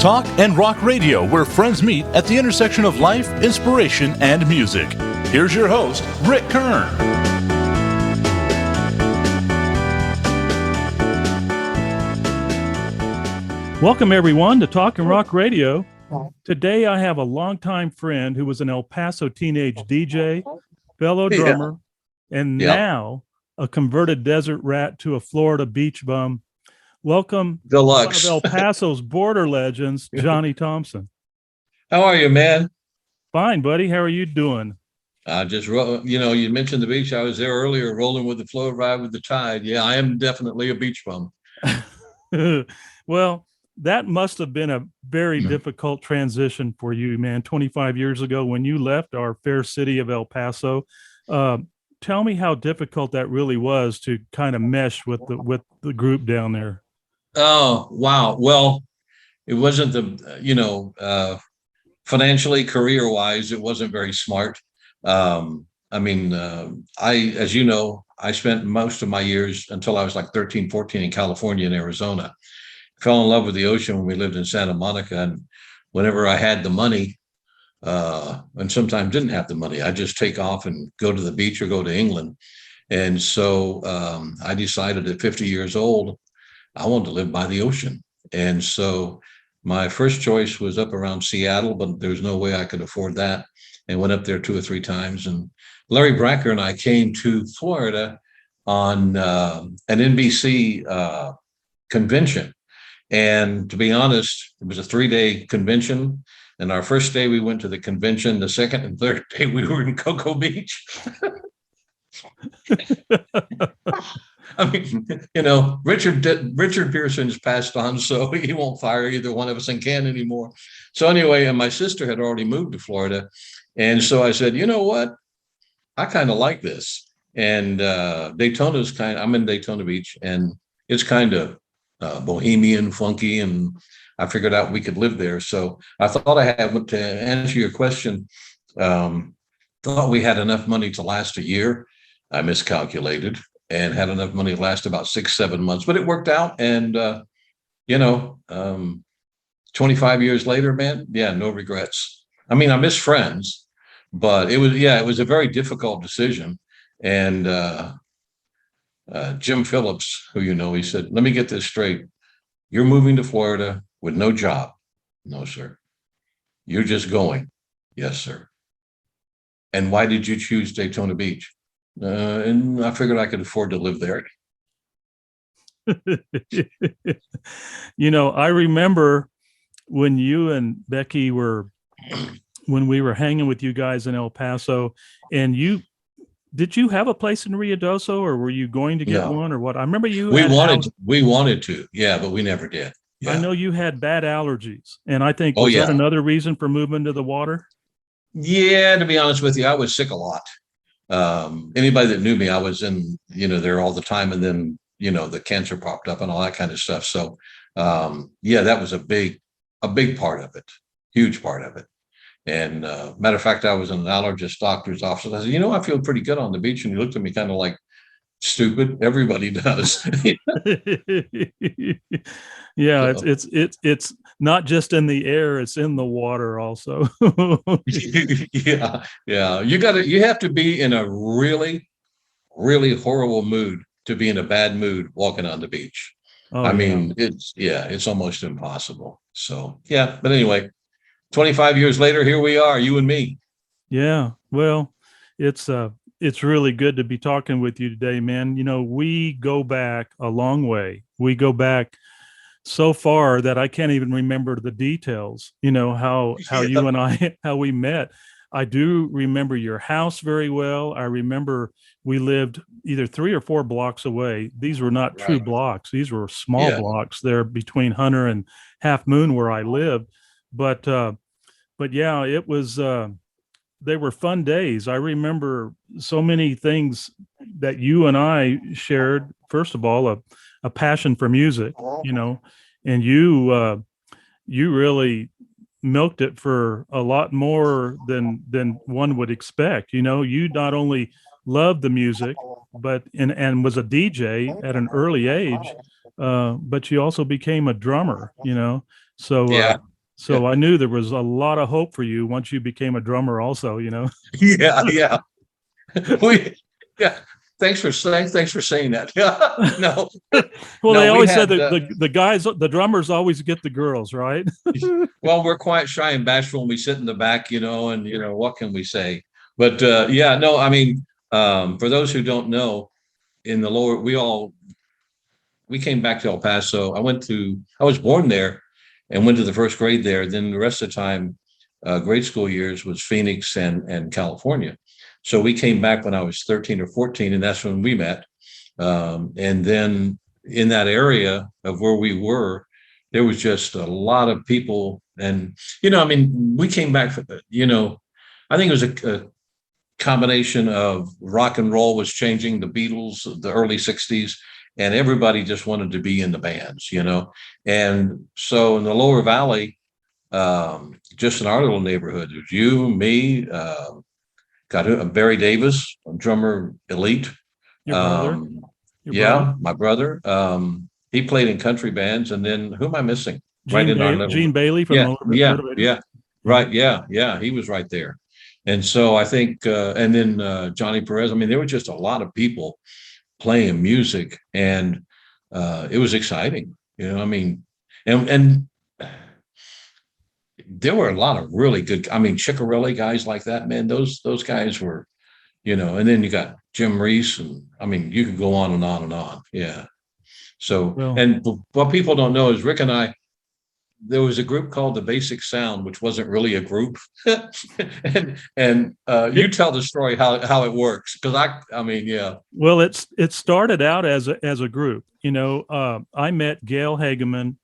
Talk and rock radio, where friends meet at the intersection of life, inspiration, and music. Here's your host, Rick Kern. Welcome, everyone, to Talk and Rock Radio. Today, I have a longtime friend who was an El Paso teenage DJ, fellow drummer, and now a converted desert rat to a Florida beach bum. Welcome, Deluxe. one of El Paso's border legends, Johnny Thompson. How are you, man? Fine, buddy. How are you doing? You mentioned the beach. I was there earlier, rolling with the flow, ride with the tide. Yeah, I am definitely a beach bum. Well, that must have been a very difficult transition for you, man. 25 years ago, when you left our fair city of El Paso, tell me how difficult that really was to kind of mesh with the group down there. Oh, wow. Well, it wasn't financially, career-wise, it wasn't very smart. As you know, I spent most of my years until I was like 13, 14 in California and Arizona. Fell in love with the ocean when we lived in Santa Monica. And whenever I had the money, and sometimes didn't have the money, I'd just take off and go to the beach or go to England. And so I decided at 50 years old, I wanted to live by the ocean. And so my first choice was up around Seattle, but there's no way I could afford that. And went up there 2 or 3 times. And Larry Bracker and I came to Florida on an NBC convention. And to be honest, it was a 3-day convention. And our first day we went to the convention. The second and third day we were in Cocoa Beach. I mean, Richard Pearson's passed on, so he won't fire either one of us and can't anymore. So anyway, and my sister had already moved to Florida. And so I said, you know what? I kind of like this. And I'm in Daytona Beach, and it's kind of bohemian, funky, and I figured out we could live there. So I thought to answer your question, thought we had enough money to last a year. I miscalculated and had enough money to last about 6-7 months, but it worked out. And, 25 years later, man, no regrets. I mean, I miss friends, but it was a very difficult decision. And Jim Phillips, who he said, let me get this straight. You're moving to Florida with no job. No, sir. You're just going. Yes, sir. And why did you choose Daytona Beach? And I figured I could afford to live there. I remember when you and Becky when we were hanging with you guys in El Paso, and did you have a place in Ruidoso, or were you going to get one, or what? I remember we wanted to, yeah, but we never did. Yeah. I know you had bad allergies, and I think was that another reason for moving to the water? Yeah, to be honest with you, I was sick a lot. Anybody that knew me, I was in, there all the time. And then, the cancer popped up and all that kind of stuff. So, that was a big part of it, huge part of it. And matter of fact, I was in an allergist doctor's office. I said, I feel pretty good on the beach. And he looked at me kind of like, stupid. Everybody does. Yeah, it's not just in the air, it's in the water also. Yeah. You have to be in a really, really horrible mood to be in a bad mood walking on the beach. Mean, it's almost impossible. So, but anyway, 25 years later, here we are, you and me. Yeah. Well, it's really good to be talking with you today, man. We go back a long way. We go back so far that I can't even remember the details, how you and I, how we met. I do remember your house very well. I remember we lived either 3 or 4 blocks away. These were not true blocks. These were small blocks there between Hunter and Half Moon where I lived. But yeah, it was, they were fun days. I remember so many things that you and I shared. First of all, a passion for music, and you really milked it for a lot more than one would expect. You not only loved the music, but and was a DJ at an early age, but you also became a drummer. So So I knew there was a lot of hope for you once you became a drummer also, Yeah, yeah. We, yeah. Thanks for saying that. No, Well, no, they we always said had, that the guys, the drummers always get the girls, right? well, we're quite shy and bashful and we sit in the back, and what can we say? But yeah, no, I mean, for those who don't know, in the lower, we came back to El Paso. I was born there and went to the first grade there. Then the rest of the time, grade school years was Phoenix and California. So we came back when I was 13 or 14, and that's when we met. And then in that area of where we were, there was just a lot of people. And, I mean, we came back, I think it was a combination of rock and roll was changing, the Beatles, the early 60s, and everybody just wanted to be in the bands, And so in the lower valley, just in our little neighborhood, it was you, me, got Barry Davis, drummer elite. Your brother? Yeah, my brother. He played in country bands, and then who am I missing? Gene Bailey from Motivators. Yeah, right. Yeah, he was right there. And so I think, and then Johnny Perez. I mean, there were just a lot of people playing music, and it was exciting. I mean, and there were a lot of really good. I mean, Chicorelli guys like that, man. Those guys were, And then you got Jim Reese, and I mean, you could go on and on and on. Yeah. So, and what people don't know is Rick and I. There was a group called the Basic Sound, which wasn't really a group. and you tell the story how it works, because I mean, yeah. Well, it started out as a group. I met Gail Hageman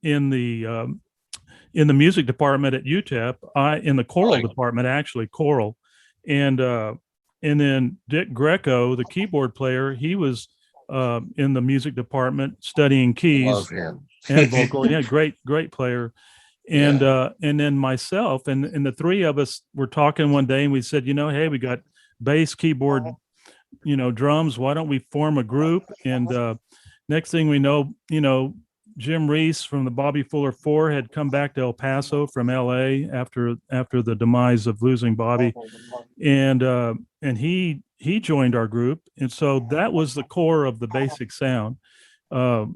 in the music department at UTEP. In the choral department, actually choral, and then Dick Greco, the keyboard player, he was in the music department studying keys. Love him. And vocal. Yeah, great player. And and then myself and the three of us were talking one day, and we said, hey, we got bass, keyboard, drums. Why don't we form a group? And next thing we know, Jim Reese from the Bobby Fuller Four had come back to El Paso from LA after the demise of losing Bobby, and he joined our group, and so that was the core of the Basic Sound.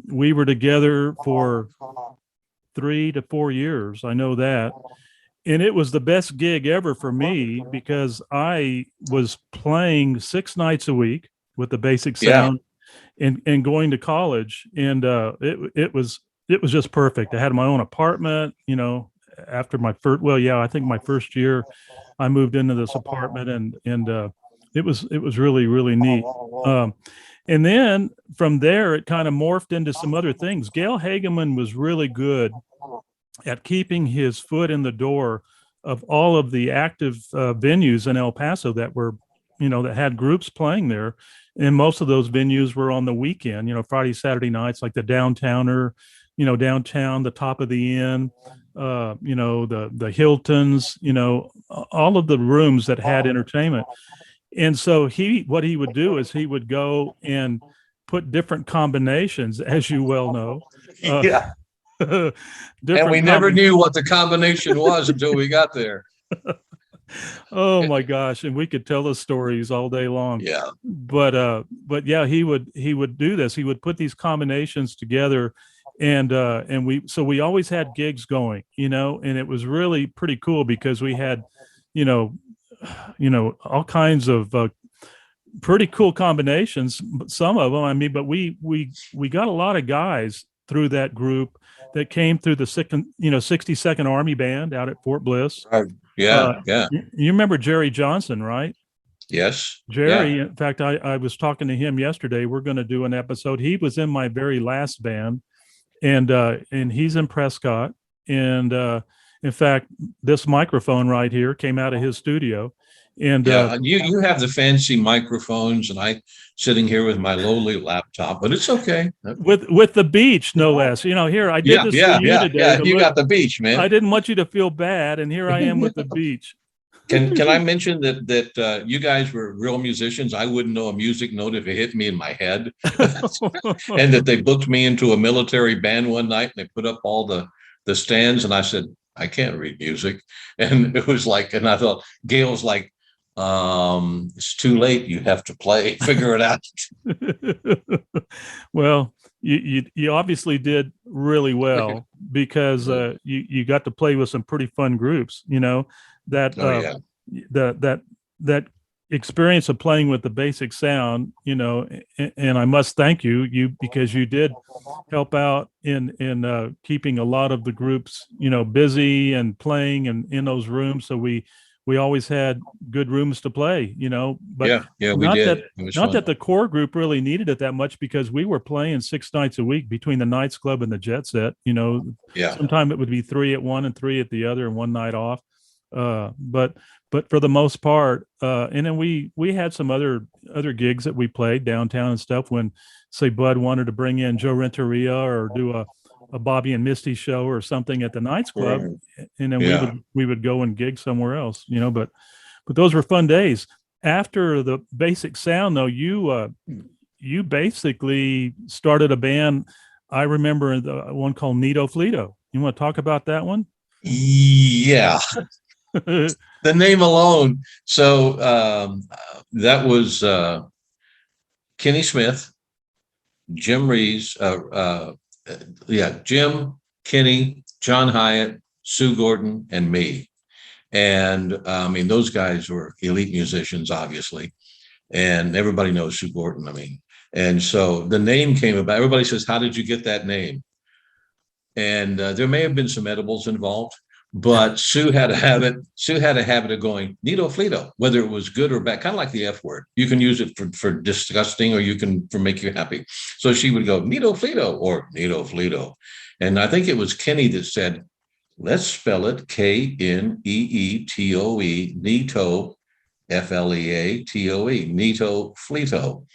We were together for 3 to 4 years. I know that. And it was the best gig ever for me because I was playing 6 nights a week with the Basic Sound and going to college. And it was just perfect. I had my own apartment, after my first, I think my first year I moved into this apartment and it was really, really neat. And then from there, it kind of morphed into some other things. Gail Hageman was really good at keeping his foot in the door of all of the active venues in El Paso that were, that had groups playing there. And most of those venues were on the weekend, Friday, Saturday nights, like the Downtowner, downtown, the Top of the Inn, the Hiltons, all of the rooms that had entertainment. And so what he would do is he would go and put different combinations, as you well know. And we never knew what the combination was until we got there. Oh my gosh. And we could tell the stories all day long. Yeah. But yeah, he would do this. He would put these combinations together and we always had gigs going, and it was really pretty cool because we had, all kinds of pretty cool combinations, some of them, but we got a lot of guys through that group that came through the 62nd Army Band out at Fort Bliss. Right. Yeah. You remember Jerry Johnson, right? Yes. Jerry. In fact, I was talking to him yesterday. We're going to do an episode. He was in my very last band, and he's in Prescott. And in fact, this microphone right here came out of his studio. And you have the fancy microphones, and I sitting here with my lowly laptop, but it's okay. With the beach, no less. Here I did this for you today. Yeah, you got the beach, man. I didn't want you to feel bad, and here I am with the beach. Can I mention that you guys were real musicians? I wouldn't know a music note if it hit me in my head, and that they booked me into a military band one night, and they put up all the stands, and I said, I can't read music. And it was like, and I thought, Gail's like, it's too late. You have to play, figure it out. Well, you obviously did really well because you got to play with some pretty fun groups. You know that Oh, yeah. that experience of playing with the basic sound. You know, and I must thank you because you did help out in keeping a lot of the groups busy and playing and in those rooms. So we always had good rooms to play, but Yeah, we not did. that It was not fun. that the core group really needed it that much because we were playing 6 nights a week between the Knights Club and the Jet Set. Yeah. Sometime it would be 3 at one and 3 at the other and one night off. But for the most part, and then we had some other gigs that we played downtown and stuff when, say, Bud wanted to bring in Joe Renteria or do a Bobby and Misty show or something at the Knights Club, Right. and then Yeah. we would go and gig somewhere else, but those were fun days. After the basic sound, though, you basically started a band. I remember the one called Nito Fleeto. You want to talk about that one? Yeah. The name alone. So that was Kenny Smith, Jim Reeves, Jim, Kenny, John Hyatt, Sue Gordon, and me. And I mean, those guys were elite musicians, obviously, and everybody knows Sue Gordon. I mean, and so the name came about. Everybody says, "How did you get that name?" And there may have been some edibles involved, but Sue had a habit. Sue had a habit of going Nito Fleeto, whether it was good or bad, kind of like the F word. You can use it for disgusting, or you can for make you happy. So she would go Nito Fleeto or Nito Fleeto, and I think it was Kenny that said, "Let's spell it K-N-E-E-T-O-E, Nito, F-L-E-A-T-O-E, Nito Fleeto."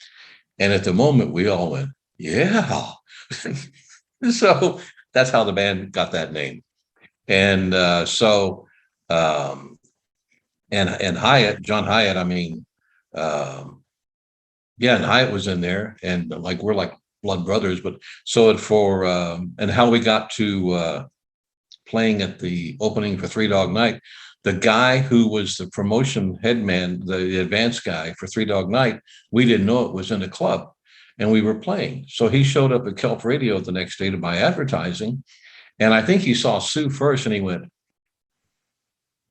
And at the moment, we all went, "Yeah." So that's how the band got that name. And and Hyatt, John Hyatt, I mean, and Hyatt was in there, and like we're like blood brothers. But so and how we got to playing at the opening for Three Dog Night, the guy who was the promotion head man, the advance guy for Three Dog Night, we didn't know it was in a club, and we were playing. So he showed up at KINT Radio the next day to buy advertising. And I think he saw Sue first, and he went,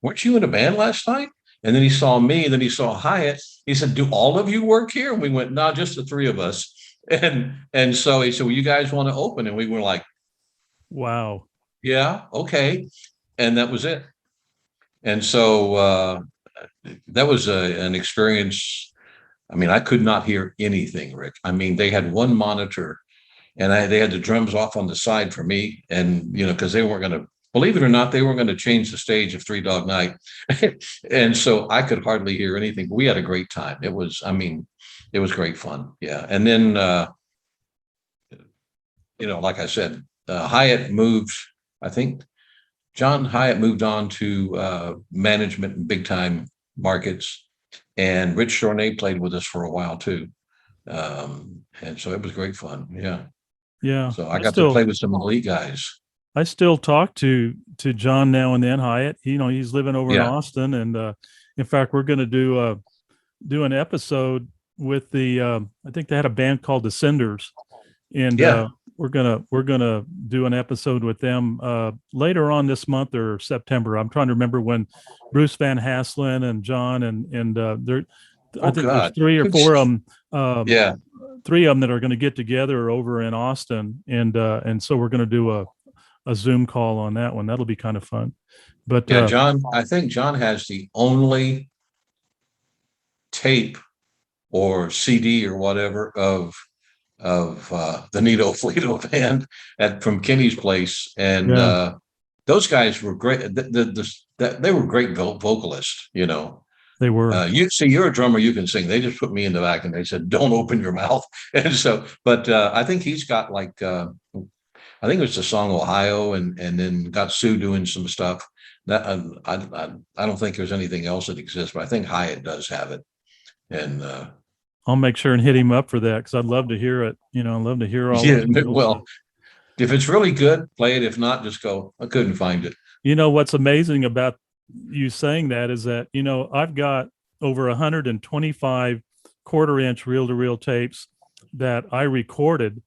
"Weren't you in a band last night?" And then he saw me, and then he saw Hyatt. He said, "Do all of you work here?" And we went, "No, just the three of us." And so he said, "Well, you guys want to open?" And we were like, Wow. "Yeah, okay." And that was it. And so that was an experience. I mean, I could not hear anything, Rick. I mean, they had one monitor, and they had the drums off on the side for me, and because they weren't going to, believe it or not, they weren't going to change the stage of Three Dog Night. And so I could hardly hear anything. We had a great time. It was great fun. Yeah. And then like I said, Hyatt moved. I think John Hyatt moved on to management in big time markets, and Rich Shornay played with us for a while too. And so it was great fun. Yeah. Yeah. So I got to play with some elite guys. I still talk to John now and then. Hyatt, he's living over in Austin, and in fact, we're going to do an episode with I think they had a band called the Cinders, and we're gonna do an episode with them later on this month or September. I'm trying to remember when. Bruce Van Haslin and John and there. I think there's 3 or 4 of them. 3 of them that are going to get together over in Austin, and so we're going to do a Zoom call on that one. That'll be kind of fun. But John, I think John has the only tape or CD or whatever of the Nito Fleeto band from Kenny's place, and those guys were great. They were great vocalists. They were. You see, you're a drummer, you can sing. They just put me in the back and they said, "Don't open your mouth." And so, but I think he's got like, I think it was the song Ohio, and then got Sue doing some stuff. That I don't think there's anything else that exists, but I think Hyatt does have it. And I'll make sure and hit him up for that because I'd love to hear it. I'd love to hear all. Well, if it's really good, play it. If not, just go, "I couldn't find it." You know, what's amazing about you saying that is that, you know, I've got over 125 quarter-inch reel-to-reel tapes that I recorded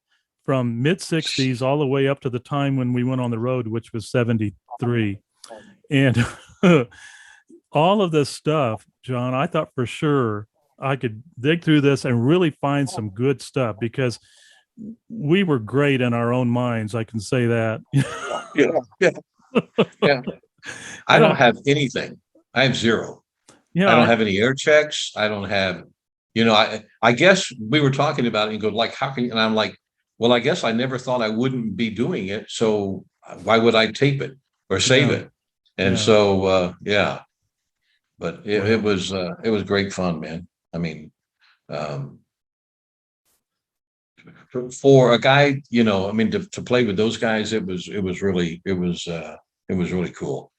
from mid-60s all the way up to the time when we went on the road, which was 73. And all of this stuff, John, I thought for sure I could dig through this and really find some good stuff, because we were great in our own minds. I can say that. Yeah. Yeah. I don't have anything. I have zero. Yeah. I don't have any air checks. I don't have, I guess we were talking about it and go like, how can you? And I'm like, well, I guess I never thought I wouldn't be doing it. So why would I tape it or save it? And so, but it was great fun, man. I mean, for a guy, to play with those guys, it was really cool,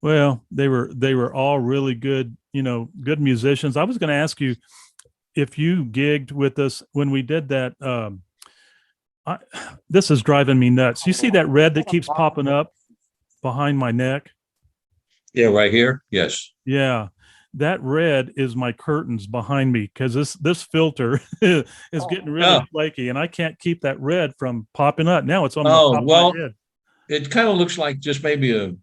Well, they were all really good, good musicians. I was going to ask you if you gigged with us when we did that. This is driving me nuts. You see that red that keeps popping up behind my neck? Yeah, right here. Yes. Yeah. That red is my curtains behind me, because this filter is getting really flaky, and I can't keep that red from popping up. Now it's on the top of my head. It kind of looks like just maybe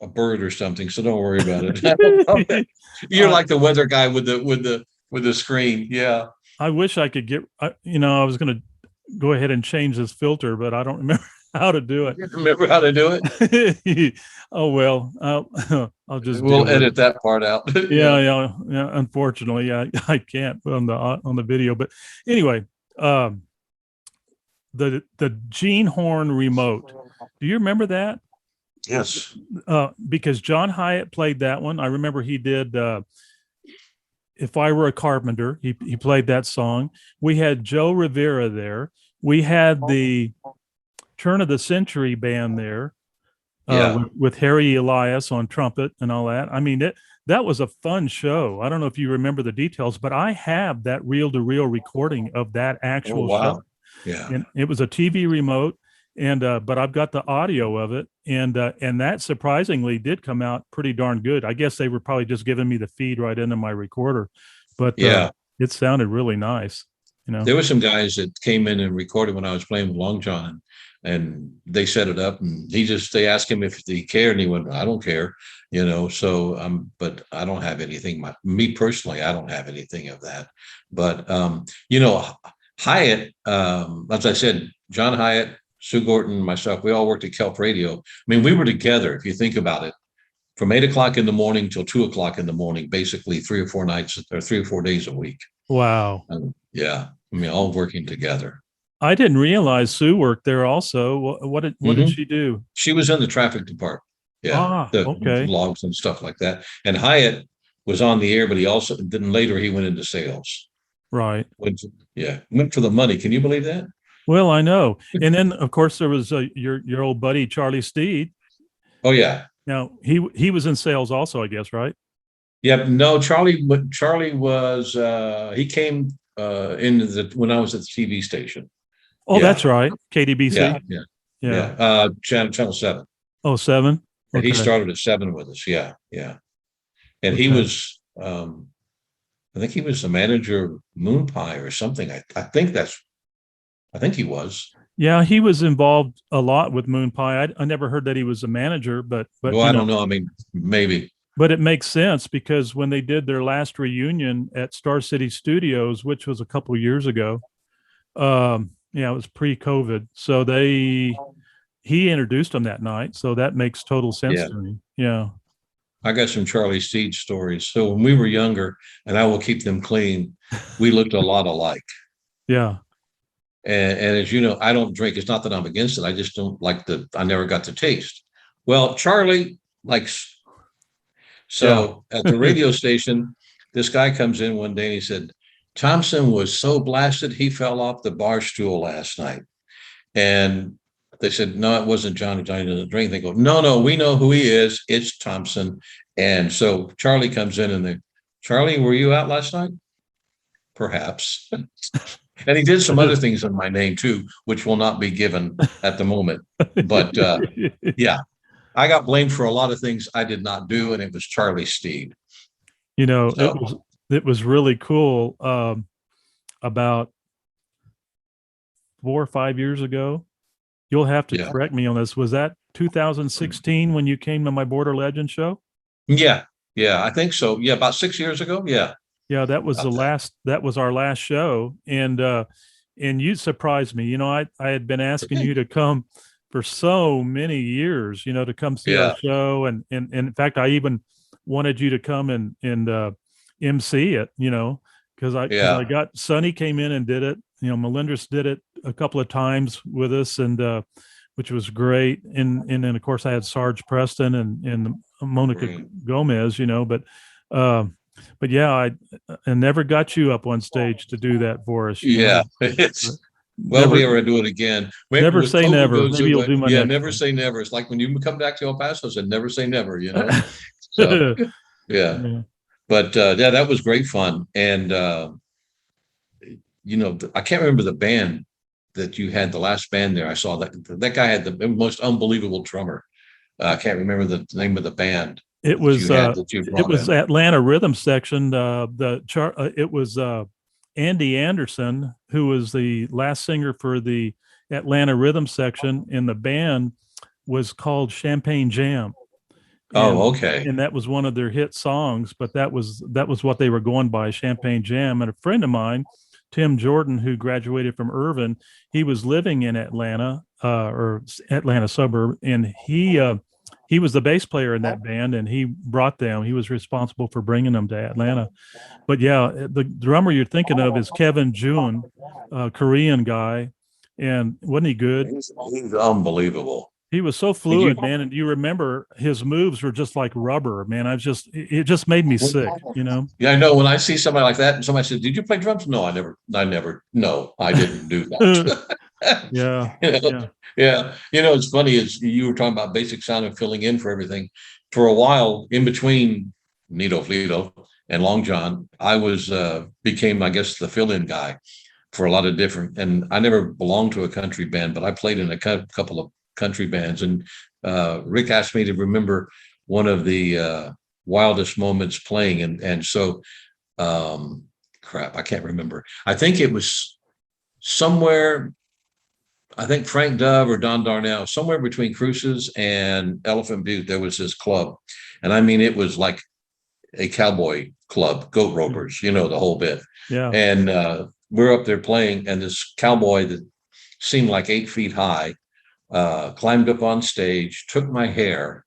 a bird or something, so don't worry about it. You're like the weather guy with the screen. Yeah. I wish I could get, I was going to go ahead and change this filter, but I don't remember how to do it. You remember how to do it? Oh, well, I'll just, we'll edit that part out. Yeah. Unfortunately, I can't on the video, but anyway, the Gene Horn remote. Do you remember that? Yes. Because John Hyatt played that one. I remember he did, If I Were a Carpenter, he played that song. We had Joe Rivera there. We had the Turn of the Century band there, with Harry Elias on trumpet and all that. I mean, that was a fun show. I don't know if you remember the details, but I have that reel-to-reel recording of that actual show. Yeah. And it was a TV remote, and but I've got the audio of it, and that surprisingly did come out pretty darn good. I guess they were probably just giving me the feed right into my recorder, but it sounded really nice. There were some guys that came in and recorded when I was playing with Long John, and they set it up, and they asked him if he cared, and he went, I don't care, so but I don't have anything. Me personally, I don't have anything of that. But Hyatt, as I said, John Hyatt, Sue Gorton, myself, we all worked at KINT Radio. I mean, we were together, if you think about it, from 8 o'clock in the morning till 2 o'clock in the morning, basically 3 or 4 nights or 3 or 4 days a week. Wow. Yeah. I mean, all working together. I didn't realize Sue worked there also. What did she do? She was in the traffic department. Yeah. Okay. Logs and stuff like that. And Hyatt was on the air, but he also later he went into sales. Right. Went for the money. Can you believe that? Well, I know. And then of course there was your old buddy, Charlie Steed. Oh yeah. Now he was in sales also, I guess, right? Yep. No, Charlie was, he came when I was at the TV station. Oh, that's right. KDBC. Yeah. Channel 7. Oh, 7. Okay. And he started at 7 with us. Yeah. And he was, I think he was the manager of Moon Pie or something. I think he was. Yeah, he was involved a lot with Moon Pie. I never heard that he was a manager, but well, I don't know. I mean, maybe. But it makes sense, because when they did their last reunion at Star City Studios, which was a couple of years ago, it was pre-COVID. So he introduced them that night. So that makes total sense to me. Yeah. I got some Charlie Steed stories. So when we were younger, and I will keep them clean, we looked a lot alike. Yeah. And as you know, I don't drink. It's not that I'm against it. I just don't like I never got the taste. Well, Charlie likes. So at the radio station, this guy comes in one day and he said, Thompson was so blasted, he fell off the bar stool last night. And they said, no, it wasn't Johnny. Johnny doesn't drink. They go, no, we know who he is. It's Thompson. And so Charlie comes in and Charlie, were you out last night? Perhaps. And he did some other things in my name too, which will not be given at the moment. But I got blamed for a lot of things I did not do, and it was Charlie's Steed. You know, So, it was really cool. About 4 or 5 years ago, you'll have to yeah, correct me on this. Was that 2016 when you came to my Border Legend show? yeah, yeah. I think so. Yeah, about 6 years ago. Yeah, Yeah, that was the about that. last. That was our last show, and you surprised me. You know, I had been asking Okay. you to come for so many years. You know, to come see our Yeah, show, and in fact, I even wanted you to come and MC it. You know, because I yeah. got Sonny came in and did it. You know, Melindres did it a couple of times with us, and which was great. And then of course I had Sarge Preston and Monica Great. Gomez. You know, uh, but yeah, I never got you up on stage to do that for us. You know, Yeah. It's well, we never ever do it again. Maybe never when say COVID never. goes Maybe you'll away. do my Yeah, next never one. say never. It's like when you come back to El Paso, said never say never, you know. So yeah. Yeah. But yeah, that was great fun. And I can't remember the band that you had, the last band there. I saw that guy had the most unbelievable drummer. I can't remember the name of the band It that you was had that you it brought was in. Atlanta Rhythm Section. It was Andy Anderson, who was the last singer for the Atlanta Rhythm Section, and the band was called Champagne Jam, and Oh, okay. and that was one of their hit songs. But that was what they were going by, Champagne Jam. And a friend of mine, Tim Jordan, who graduated from Irvin, he was living in Atlanta or Atlanta suburb, and he was the bass player in that band, and he brought them. He was responsible for bringing them to Atlanta. But yeah, the drummer you're thinking of is Kevin June, a Korean guy, and wasn't he good? He's unbelievable. He was so Did you? fluid, man. And you remember his moves were just like rubber, man. It just made me sick, you know? Yeah, I know. When I see somebody like that, and somebody says, "Did you play drums?" No, I never. No, I didn't do that. Yeah. You know? Yeah. Yeah, it's funny is you were talking about basic sound and filling in for everything. For a while, in between Nito Flito and Long John, I was became, I guess, the fill-in guy for a lot of different. And I never belonged to a country band, but I played in a couple of country bands. And Rick asked me to remember one of the wildest moments playing, and so crap, I can't remember. I think it was somewhere. I think Frank Dove or Don Darnell, somewhere between Cruces and Elephant Butte, there was this club. And I mean, it was like a cowboy club, goat ropers, the whole bit. Yeah. And we're up there playing, and this cowboy that seemed like 8 feet high climbed up on stage, took my hair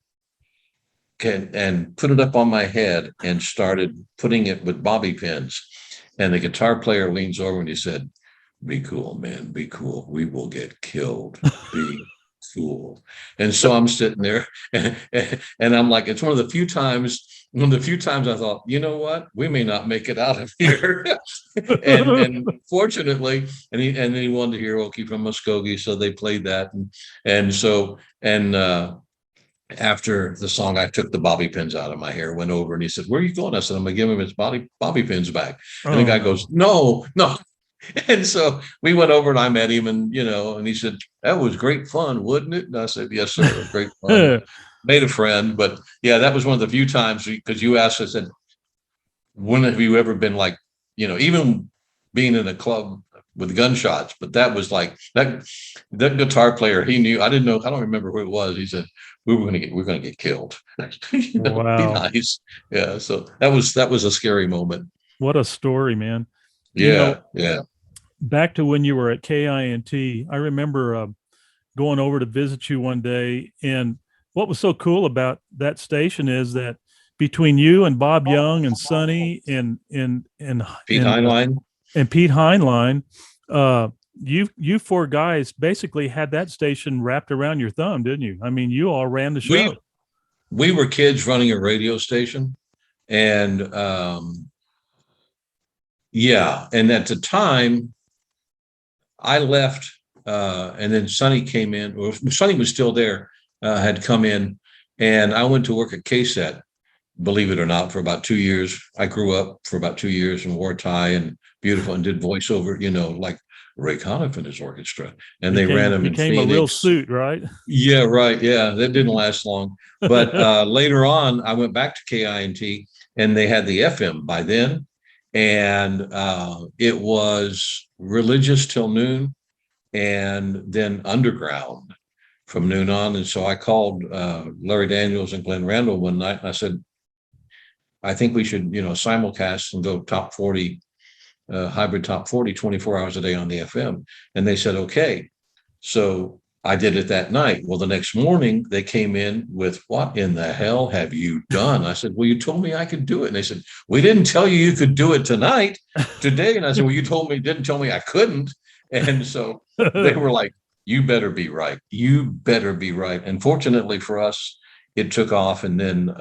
and put it up on my head and started putting it with bobby pins. And the guitar player leans over and he said, "Be cool, man. Be cool. We will get killed. Be cool." And so I'm sitting there and I'm like, it's one of the few times I thought, you know what? We may not make it out of here. and fortunately, and then he wanted to hear Okie from Muskogee. So they played that. And after the song, I took the bobby pins out of my hair, went over, and he said, "Where are you going?" I said, "I'm gonna give him his bobby pins back." And the Oh guy no. goes, "No, no." And so we went over and I met him, and and he said, "That was great fun, wasn't it?" And I said, "Yes, sir, it was great fun." Made a friend. But yeah, that was one of the few times, because you asked, I said, "When have you ever been like, even being in a club with gunshots?" But that was like that guitar player, he knew. I didn't know, I don't remember who it was. He said, we're gonna get killed. Be Wow. nice. Yeah. So that was a scary moment. What a story, man. You know, Yeah, yeah. back to when you were at KINT, I remember going over to visit you one day. And what was so cool about that station is that between you and Bob Young and Sonny Pete Heinlein. and Pete Heinlein, you four guys basically had that station wrapped around your thumb, didn't you? I mean, you all ran the show. We were kids running a radio station, and yeah, and at the time I left, and then Sonny came in. Well, Sonny was still there, had come in, and I went to work at KSET, believe it or not, for about 2 years. I grew up for about 2 years and wore a tie and beautiful and did voiceover, like Ray Conniff and his orchestra, and they ran him in became Phoenix. A real suit, right? Yeah, right. Yeah, that didn't last long. But later on, I went back to KINT, and they had the FM by then, and it was religious till noon, and then underground from noon on. And so I called Larry Daniels and Glenn Randall one night, and I said, I think we should, simulcast and go top 40, hybrid top 40, 24 hours a day on the FM. And they said, okay. So I did it that night. Well, the next morning they came in with, what in the hell have you done? I said, well, you told me I could do it. And they said, we didn't tell you could do it today. And I said, well, you didn't tell me I couldn't. And so they were like, you better be right. You better be right. And fortunately for us, it took off. And then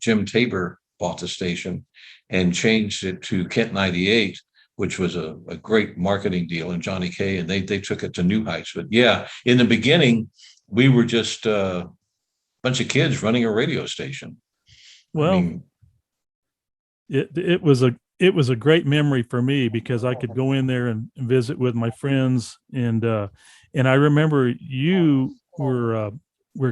Jim Tabor bought the station and changed it to KINT 98, which was a great marketing deal, and Johnny Kay, and they took it to new heights. But yeah, in the beginning, we were just a bunch of kids running a radio station. Well, it was a great memory for me because I could go in there and visit with my friends, and I remember you were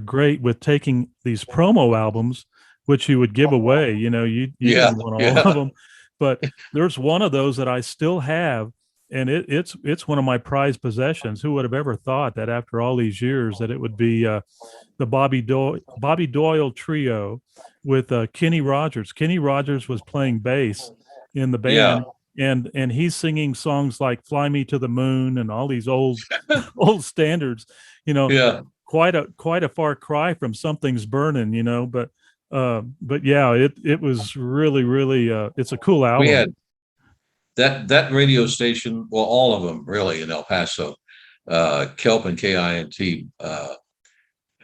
great with taking these promo albums, which you would give away. You didn't want all of them, but there's one of those that I still have, and it's one of my prized possessions. Who would have ever thought that after all these years that it would be the Bobby Doyle trio with Kenny Rogers. Kenny Rogers was playing bass in the band, and he's singing songs like "Fly Me to the Moon" and all these old standards. Quite a far cry from "Something's Burning," but yeah, it was really, really, it's a cool album. We had that radio station, well, all of them really in El Paso, Kelp and KINT,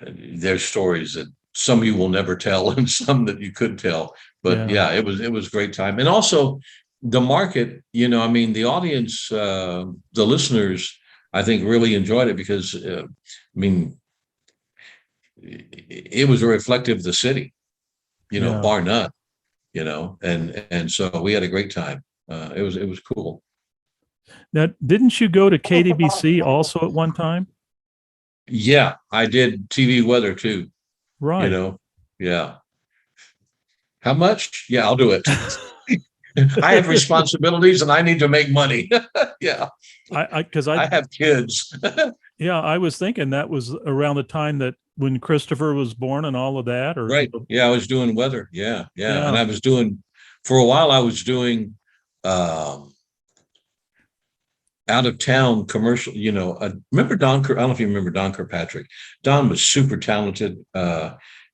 there's stories that some you will never tell and some that you could tell, but yeah, it was a great time. And also the market, the audience, the listeners, I think really enjoyed it because, it was a reflective of the city. Bar none, and so we had a great time. It was cool. Now, didn't you go to KDBC also at one time? Yeah, I did TV weather too. Right. Yeah. How much? Yeah, I'll do it. I have responsibilities and I need to make money. Yeah. I have kids. Yeah, I was thinking that was around the time that when Christopher was born and all of that, or right. Yeah, I was doing weather. Yeah. And I was doing, for a while, I was doing out of town commercial. Remember Don? I don't know if you remember Don Kirkpatrick. Don was super talented,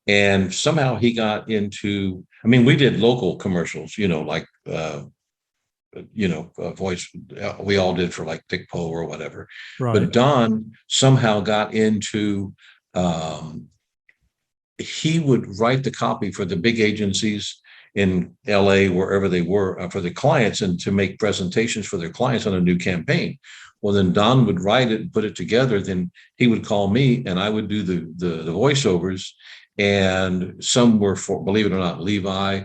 and somehow he got into. We did local commercials. Like voice. We all did for like Dick Poe or whatever. Right. But Don somehow got into. He would write the copy for the big agencies in LA, wherever they were, for the clients, and to make presentations for their clients on a new campaign. Well, then Don would write it and put it together. Then he would call me and I would do the voiceovers, and some were for, believe it or not, Levi,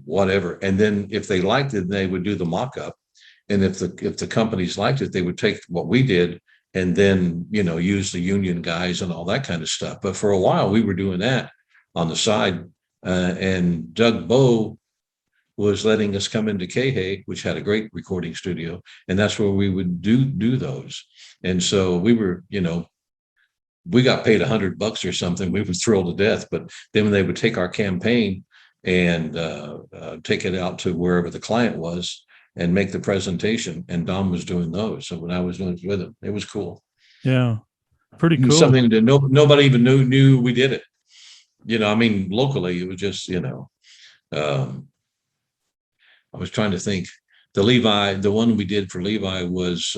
whatever. And then if they liked it, they would do the mock-up. And if the companies liked it, they would take what we did and then, use the union guys and all that kind of stuff. But for a while, we were doing that on the side. And Doug Bowe was letting us come into Kay, which had a great recording studio. And that's where we would do those. And so we were, we got paid $100 or something. We were thrilled to death. But then when they would take our campaign and take it out to wherever the client was, and make the presentation, and Don was doing those. So when I was doing it with him, it was cool. Yeah, pretty cool. Something that nobody even knew we did it. Locally, it was just, I was trying to think. The one we did for Levi was,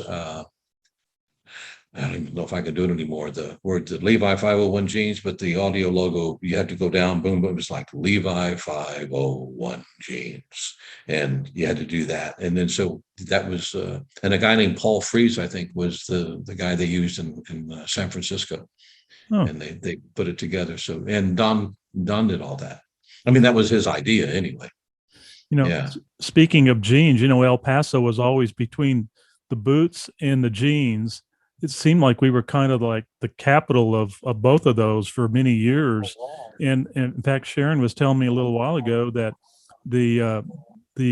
I don't even know if I can do it anymore. The Levi 501 jeans, but the audio logo, you had to go down, boom, boom. It's like Levi 501 jeans. And you had to do that. And then, so that was, and a guy named Paul Freeze, I think, was the guy they used in San Francisco. Oh. And they put it together. So, and Don did all that. That was his idea anyway. Speaking of jeans, El Paso was always between the boots and the jeans, it seemed like we were kind of like the capital of both of those for many years. And in fact, Sharon was telling me a little while ago that the uh, the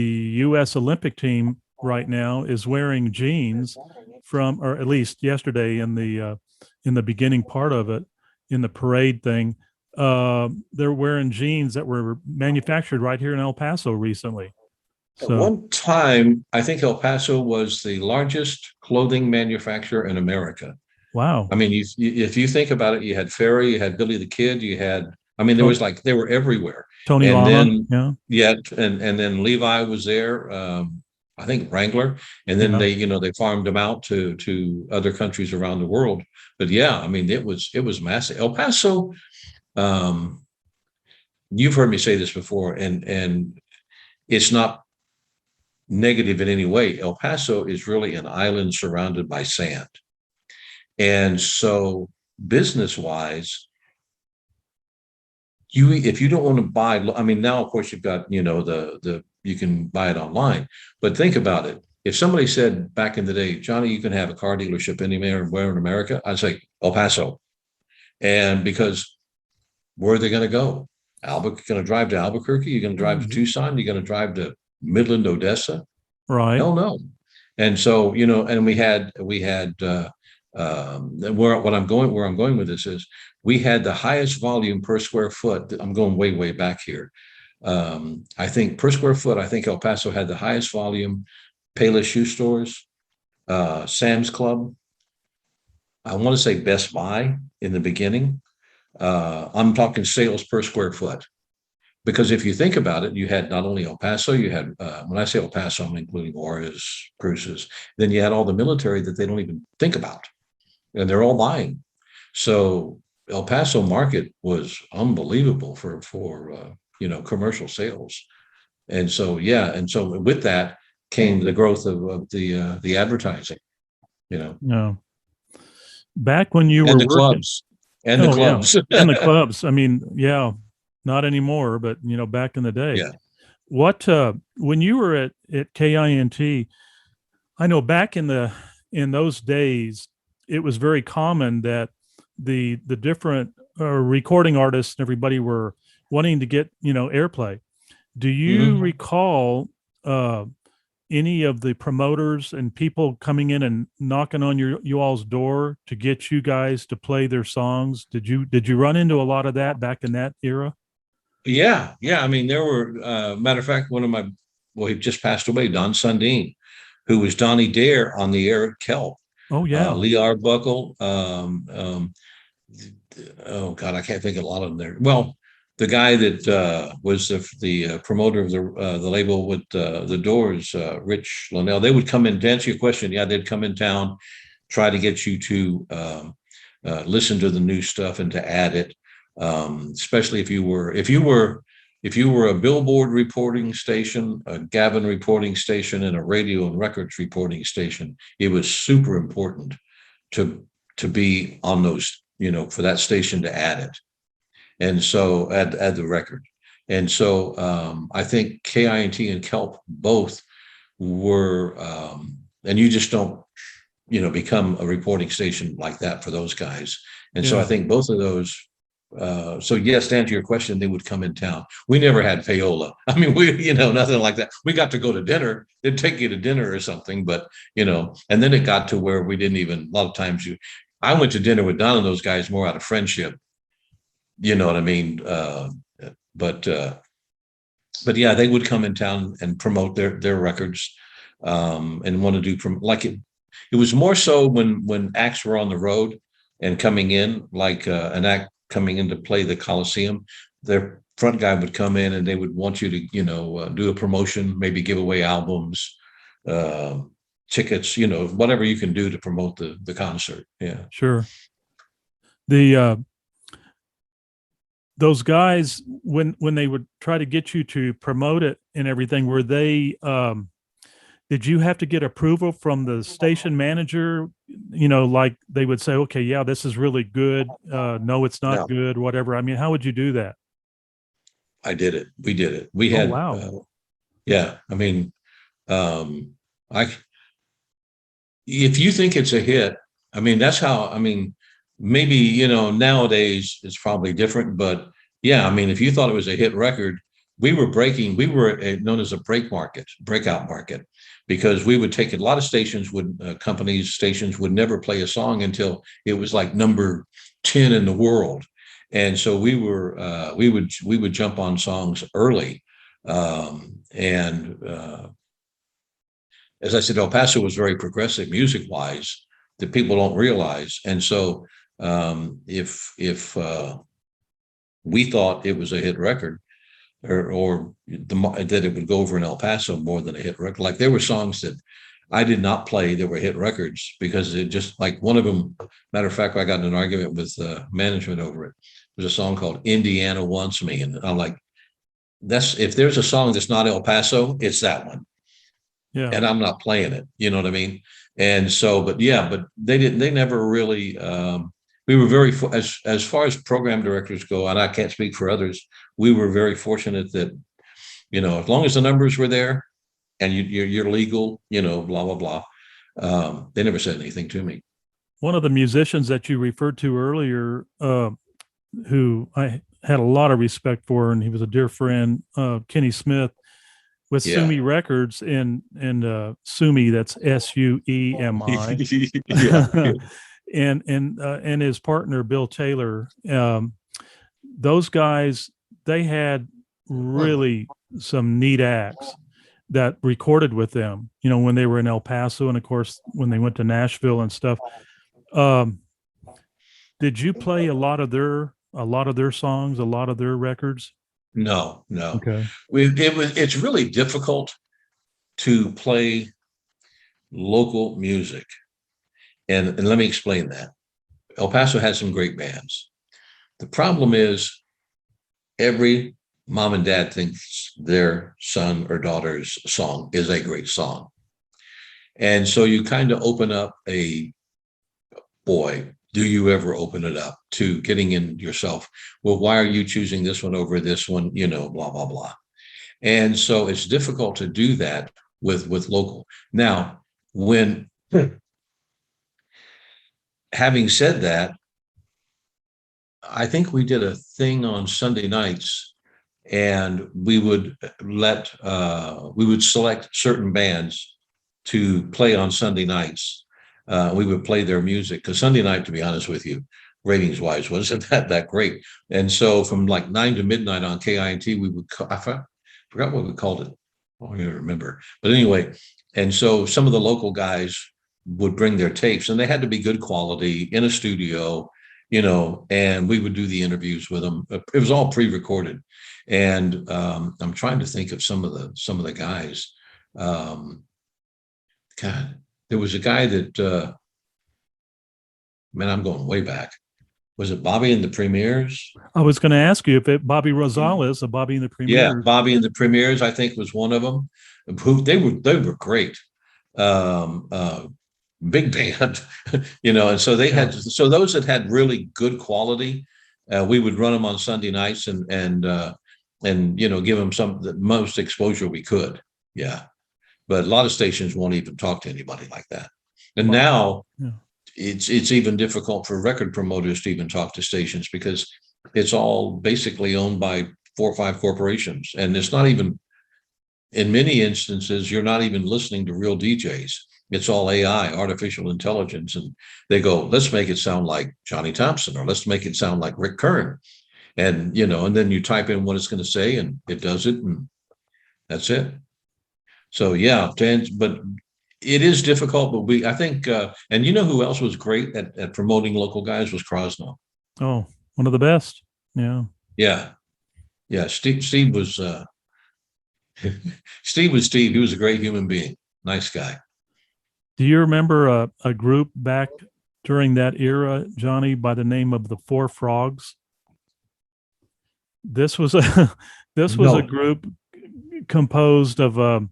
U.S. Olympic team right now is wearing jeans from, or at least yesterday in the beginning part of it, in the parade thing, they're wearing jeans that were manufactured right here in El Paso recently. At So, one time, I think El Paso was the largest clothing manufacturer in America. wow. I mean, if you think about it, you had Ferry, you had Billy the Kid, you had, I mean, there To- was like, they were everywhere. Tony And Lama, then, yeah, yeah, and then Levi was there, I think Wrangler, and then yeah, they farmed them out to other countries around the world. But yeah, I mean, it was massive. El Paso, um, you've heard me say this before, and it's not negative in any way. El Paso is really an island surrounded by sand. And so business wise, if you don't want to buy, I mean, now of course you've got, the you can buy it online, but think about it. If somebody said back in the day, Johnny, you can have a car dealership anywhere in America, I'd say El Paso. And because where are they going to go? Going to drive to Albuquerque? You're going to drive to Tucson? You're going to drive to Midland, Odessa? right. Hell no. And so, and we had where I'm going with this is we had the highest volume per square foot. I'm going way back here. I think per square foot, I think El Paso had the highest volume. Payless Shoe Stores, Sam's Club. I want to say Best Buy in the beginning. I'm talking sales per square foot. Because if you think about it, you had not only El Paso, you had, when I say El Paso, I'm including Juarez, Cruces, then you had all the military that they don't even think about, and they're all buying. So El Paso market was unbelievable for commercial sales. And so, yeah, and so with that came the growth of the advertising, No, back when you and were the working. clubs, and the Oh yeah, clubs. and the clubs. I mean, yeah, not anymore, but back in the day. Yeah. What when you were at KINT, I know back in those days, it was very common that the different recording artists and everybody were wanting to get airplay. Do you Mhm. recall any of the promoters and people coming in and knocking on you all's door to get you guys to play their songs? Did you run into a lot of that back in that era? Yeah, yeah. I mean, there were, matter of fact, well, he just passed away, Don Sundin, who was Donnie Dare on the air at Kelp, Oh yeah. Lee Arbuckle. Oh God, I can't think of a lot of them there. Well, the guy that was the promoter of the label with the Doors, Rich Linnell, they would come in to answer your question. Yeah, they'd come in town, try to get you to listen to the new stuff and to add it. Especially if you were a Billboard reporting station, a Gavin reporting station, and a radio and records reporting station, it was super important to be on those, for that station to add it. And so add the record. And so I think KINT and Kelp both were, and you just don't, become a reporting station like that for those guys. And so I Yeah. think both of those. So yes, to answer your question, they would come in town. We never had payola. I mean, nothing like that. We got to go to dinner. They'd take you to dinner or something, but and then it got to where we didn't even. A lot of times, I went to dinner with Don and those guys more out of friendship. You know what I mean? But yeah, they would come in town and promote their records, and want to do like it. It was more so when acts were on the road and coming in, like an act coming in to play the Coliseum. Their front guy would come in and they would want you to, do a promotion, maybe give away albums, uh, tickets, whatever you can do to promote the concert. Yeah. Sure. The those guys, when they would try to get you to promote it and everything, were they did you have to get approval from the station manager? Like they would say, okay, yeah, this is really good. No, it's not No, good, whatever. I mean, how would you do that? I did it. We did it. We Oh, had, wow. yeah. I mean, I if you think it's a hit, I mean, that's how, I mean, maybe, nowadays it's probably different, but yeah, I mean, if you thought it was a hit record, we were known as a breakout market, because we would take a lot of stations stations would never play a song until it was like number 10 in the world. And so we would jump on songs early. And as I said, El Paso was very progressive music wise that people don't realize. And so if we thought it was a hit record, that it would go over in El Paso more than a hit record, like there were songs that I did not play that were hit records because it just, like one of them, matter of fact, I got in an argument with management over it. There's a song called Indiana Wants Me. And I'm like, if there's a song that's not El Paso, it's that one. Yeah. And I'm not playing it. You know what I mean? And so, but they never really, we were as far as program directors go, and I can't speak for others, we were very fortunate that, as long as the numbers were there and you're legal, blah, blah, blah. They never said anything to me. One of the musicians that you referred to earlier, who I had a lot of respect for, and he was a dear friend, Kenny Smith, with Sumi Records, and Sumi, that's Suemi. Yeah. and his partner Bill Taylor. Those guys, they had really some neat acts that recorded with them, when they were in El Paso, and of course when they went to Nashville and stuff. Did you play a lot of their songs, a lot of their records? No. Okay. It's really difficult to play local music. And let me explain that. El Paso has some great bands. The problem is every mom and dad thinks their son or daughter's song is a great song. And so you kind of open up boy, do you ever open it up to getting in yourself? Well, why are you choosing this one over this one? Blah, blah, blah. And so it's difficult to do that with local. Now, having said that, I think we did a thing on Sunday nights, and we would select certain bands to play on Sunday nights. We would play their music, because Sunday night, to be honest with you, ratings wise, wasn't that great. And so from like 9 to midnight on KINT, I forgot what we called it. I don't even remember. But anyway, and so some of the local guys would bring their tapes, and they had to be good quality in a studio, and we would do the interviews with them. It was all pre-recorded. And I'm trying to think of some of the guys. God, there was a guy that, man, I'm going way back. Was it Bobby and the Premiers? I was going to ask you if Bobby Rosales, a Bobby and the Premiers. Yeah, Bobby and the Premiers, I think, was one of them. They were great. Big band, and so they had, so those that had really good quality, we would run them on Sunday nights and give them the most exposure we could. Yeah. But a lot of stations won't even talk to anybody like that. And now it's even difficult for record promoters to even talk to stations, because it's all basically owned by 4 or 5 corporations. And it's not even, in many instances, you're not even listening to real DJs. It's all AI, artificial intelligence. And they go, let's make it sound like Johnny Thompson, or let's make it sound like Rick Kern. And, and then you type in what it's going to say, and it does it. And that's it. So, yeah, but it is difficult. But I think, and who else was great at promoting local guys was Krosno. Oh, one of the best. Yeah. Yeah. Yeah. Steve was Steve. He was a great human being. Nice guy. Do you remember a group back during that era, Johnny, by the name of the Four Frogs? This was a group composed of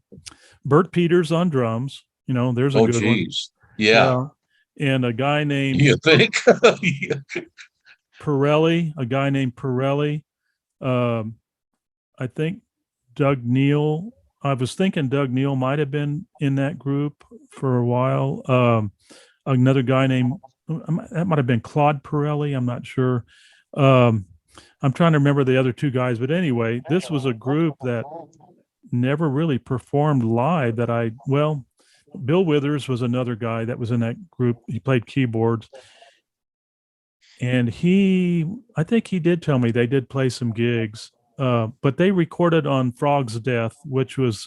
Bert Peters on drums. There's a good one. Yeah. And a guy named Pirelli, I think Doug Neal, I was thinking Doug Neal might have been in that group for a while. Another guy named, that might have been Claude Pirelli. I'm not sure. Um, I'm trying to remember the other two guys, but anyway, this was a group that never really performed live Bill Withers was another guy that was in that group. He played keyboards, and I think he did tell me they did play some gigs, but they recorded on Frog's Death, which was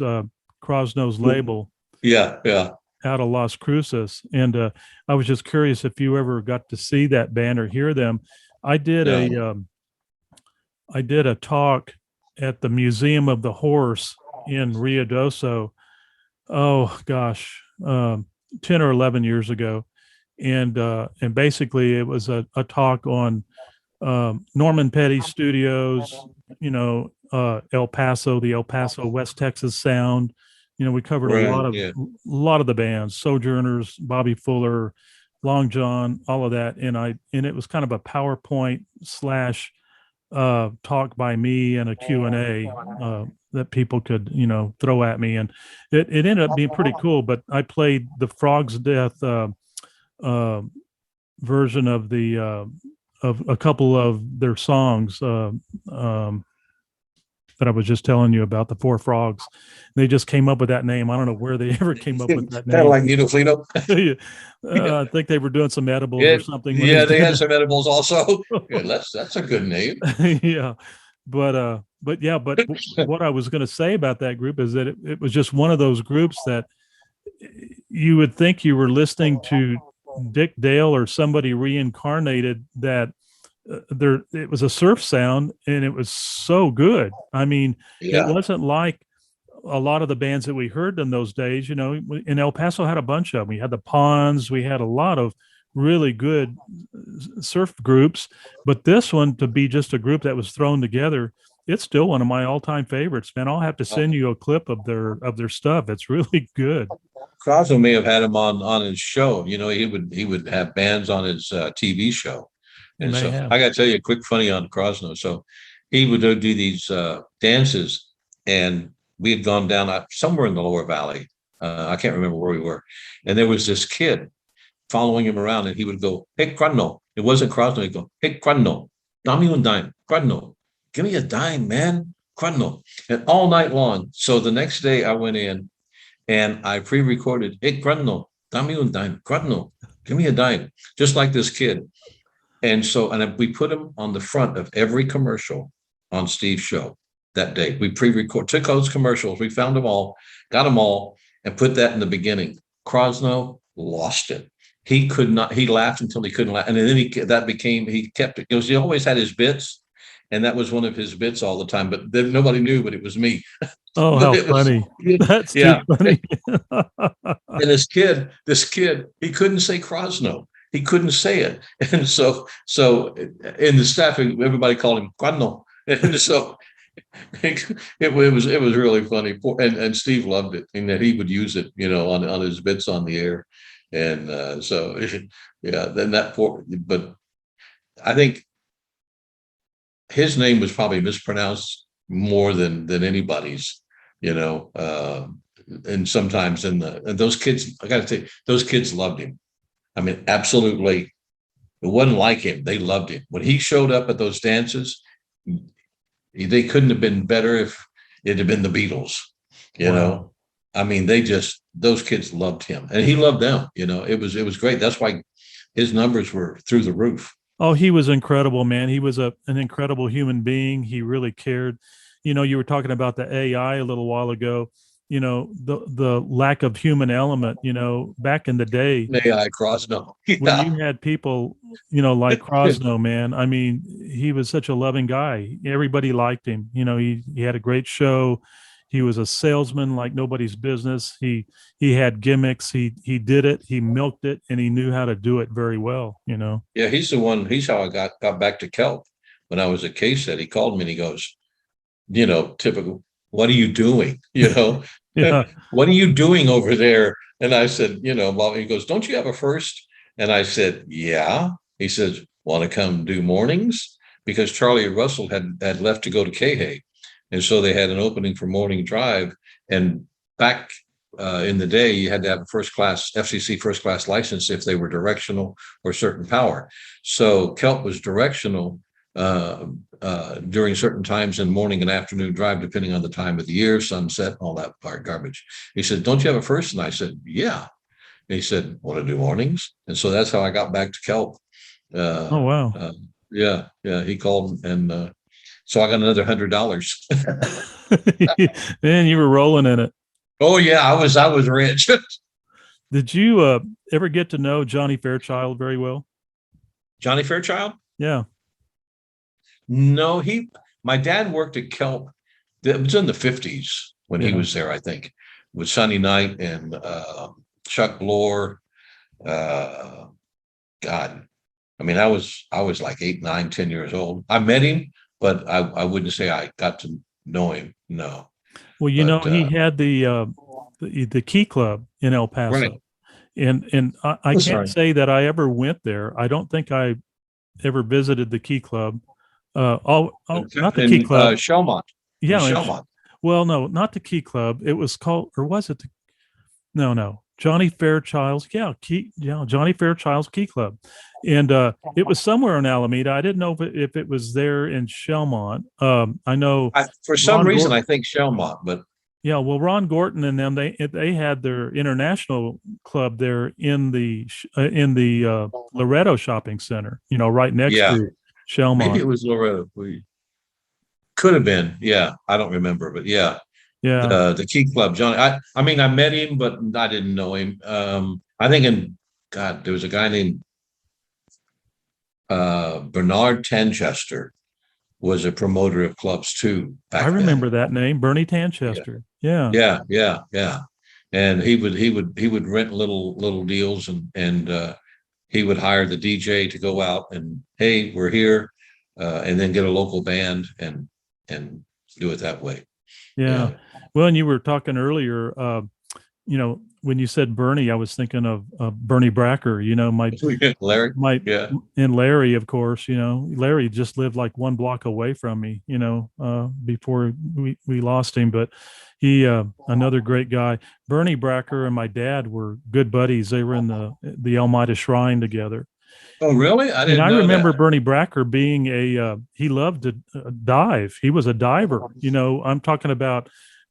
Crosno's label. Yeah, yeah. Out of Las Cruces. And I was just curious if you ever got to see that band or hear them. I did I did a talk at the Museum of the Horse in Ruidoso. Oh gosh, 10 or 11 years ago. And basically it was a talk on Norman Petty Studios, El Paso, the El Paso, West Texas sound. We covered a lot of the bands, Sojourners, Bobby Fuller, Long John, all of that. And it was kind of a PowerPoint slash talk by me and a Q&A that people could, throw at me. And it ended up being pretty cool, but I played the Frog's Death version of of a couple of their songs that I was just telling you about, the Four Frogs. They just came up with that name. I don't know where they ever came up with that name. Kind of like Nito. I think they were doing some edibles or something. Yeah, they had some edibles also. Yeah, that's a good name. Yeah. But what I was going to say about that group is that it was just one of those groups that you would think you were listening to Dick Dale or somebody reincarnated, that it was a surf sound and it was so good. I mean, It wasn't like a lot of the bands that we heard in those days. In El Paso had a bunch of them. We had the Ponds, we had a lot of really good surf groups, but this one, to be just a group that was thrown together, it's still one of my all-time favorites, man. I'll have to send you a clip of their stuff. It's really good. Crosno may have had him on his show. He would have bands on his TV show. And so I got to tell you a quick funny on Crosno. So he would do these dances, and we had gone down somewhere in the lower valley. I can't remember where we were. And there was this kid following him around, and he would go, "Hey, Crosno." It wasn't Crosno. He'd go, "Hey, Crosno, dame un dime. Crosno, give me a dime, man. Crosno." And all night long. So the next day I went in and I pre-recorded, "Hey, Crosno, dame un dime. Crosno, give me a dime." Just like this kid. And we put him on the front of every commercial on Steve's show that day. We took those commercials, we found them all, got them all, and put that in the beginning. Crosno lost it. He could not, he laughed until he couldn't laugh. And then he kept it. He always had his bits, and that was one of his bits all the time, but then nobody knew, but it was me. Oh, how funny. That's too funny. And this kid, he couldn't say Crosno. He couldn't say it. And so in the staff, everybody called him Crosno. And so it was really funny. And Steve loved it, and that he would use it, on his bits on the air. And then but I think his name was probably mispronounced more than anybody's, and sometimes and those kids, I got to say, those kids loved him. I mean, absolutely. It wasn't like him. They loved him. When he showed up at those dances, they couldn't have been better if it had been the Beatles, you know. I mean, those kids loved him, and he loved them. It was great. That's why his numbers were through the roof. Oh, he was incredible, man. He was an incredible human being. He really cared. You were talking about the AI a little while ago. The lack of human element, back in the day. AI Crosno. When you had people, like Crosno, man, I mean, he was such a loving guy. Everybody liked him. He had a great show. He was a salesman like nobody's business. He had gimmicks. He did it. He milked it, and he knew how to do it very well, Yeah, he's the one. He's how I got back to Kelp when I was at KSET. He called me and he goes, typical, "What are you doing? Yeah. What are you doing over there?" And I said, Bob, he goes, "Don't you have a first?" And I said, "Yeah." He says, "Want to come do mornings?" Because Charlie Russell had left to go to KHA. And so they had an opening for morning drive. And back in the day, you had to have a FCC first class license if they were directional or certain power. So kelp was directional during certain times in morning and afternoon drive, depending on the time of the year, sunset, all that part garbage. He said, "Don't you have a first?" And I said, "Yeah." And he said, "Want to do mornings?" And so that's how I got back to kelp. Oh, wow. Yeah. He called, and so I got another $100. Man, you were rolling in it. Oh yeah, I was rich. Did you ever get to know Johnny Fairchild very well? Johnny Fairchild? Yeah. No, my dad worked at kelp. It was in the 50s when he was there, I think, with Sonny Knight and Chuck Bloor. God, I mean, I was like 8, 9, 10 years old. I met him, but I wouldn't say I got to know him. No. Well, he had the Key Club in El Paso, Right. and I can't sorry. say that I ever went there. I don't think I ever visited the Key Club. Not the Key Club. Shelmont. Yeah. Shelmont. Well, no, not the Key Club. It was called, or was it? No. Johnny Fairchild's. Johnny Fairchild's Key Club. And it was somewhere in Alameda. I didn't know if it was there in Shelmont. I know for some reason, I think Shelmont, but yeah, well, Ron Gorton and them, they had their international club there in the Loretto Shopping Center, right next to Shelmont. Maybe it was Loretto. Could have been. Yeah, I don't remember, but yeah. The Key Club, Johnny. I mean, I met him, but I didn't know him. I think there was a guy named Bernard Tanchester was a promoter of clubs too. I remember that name, Bernie Tanchester. Yeah. And he would rent little deals, and he would hire the DJ to go out and, hey, we're here, and then get a local band and do it that way. Yeah. Well, and you were talking earlier, when you said Bernie, I was thinking of Bernie Bracker, Larry, and Larry, of course, Larry just lived like one block away from me, before we lost him, but he, another great guy. Bernie Bracker and my dad were good buddies. They were in the Elmida Shrine together. Oh, really? I didn't know I remember that. Bernie Bracker being he loved to dive. He was a diver, I'm talking about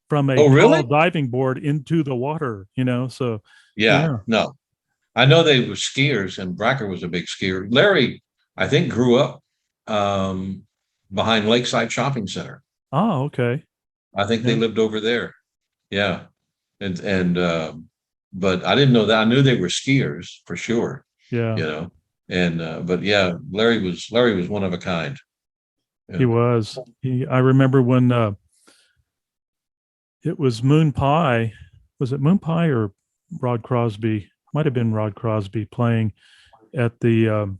from a tall diving board into the water, so. Yeah, no, I know they were skiers, and Bracker was a big skier. Larry, I think, grew up behind Lakeside Shopping Center. Oh, okay. I think they lived over there. Yeah. And but I didn't know that. I knew they were skiers for sure. Yeah. But yeah, Larry was one of a kind. Yeah. He was. I remember when it was Moon Pie. Was it Moon Pie or Rod Crosby? Might have been Rod Crosby playing at the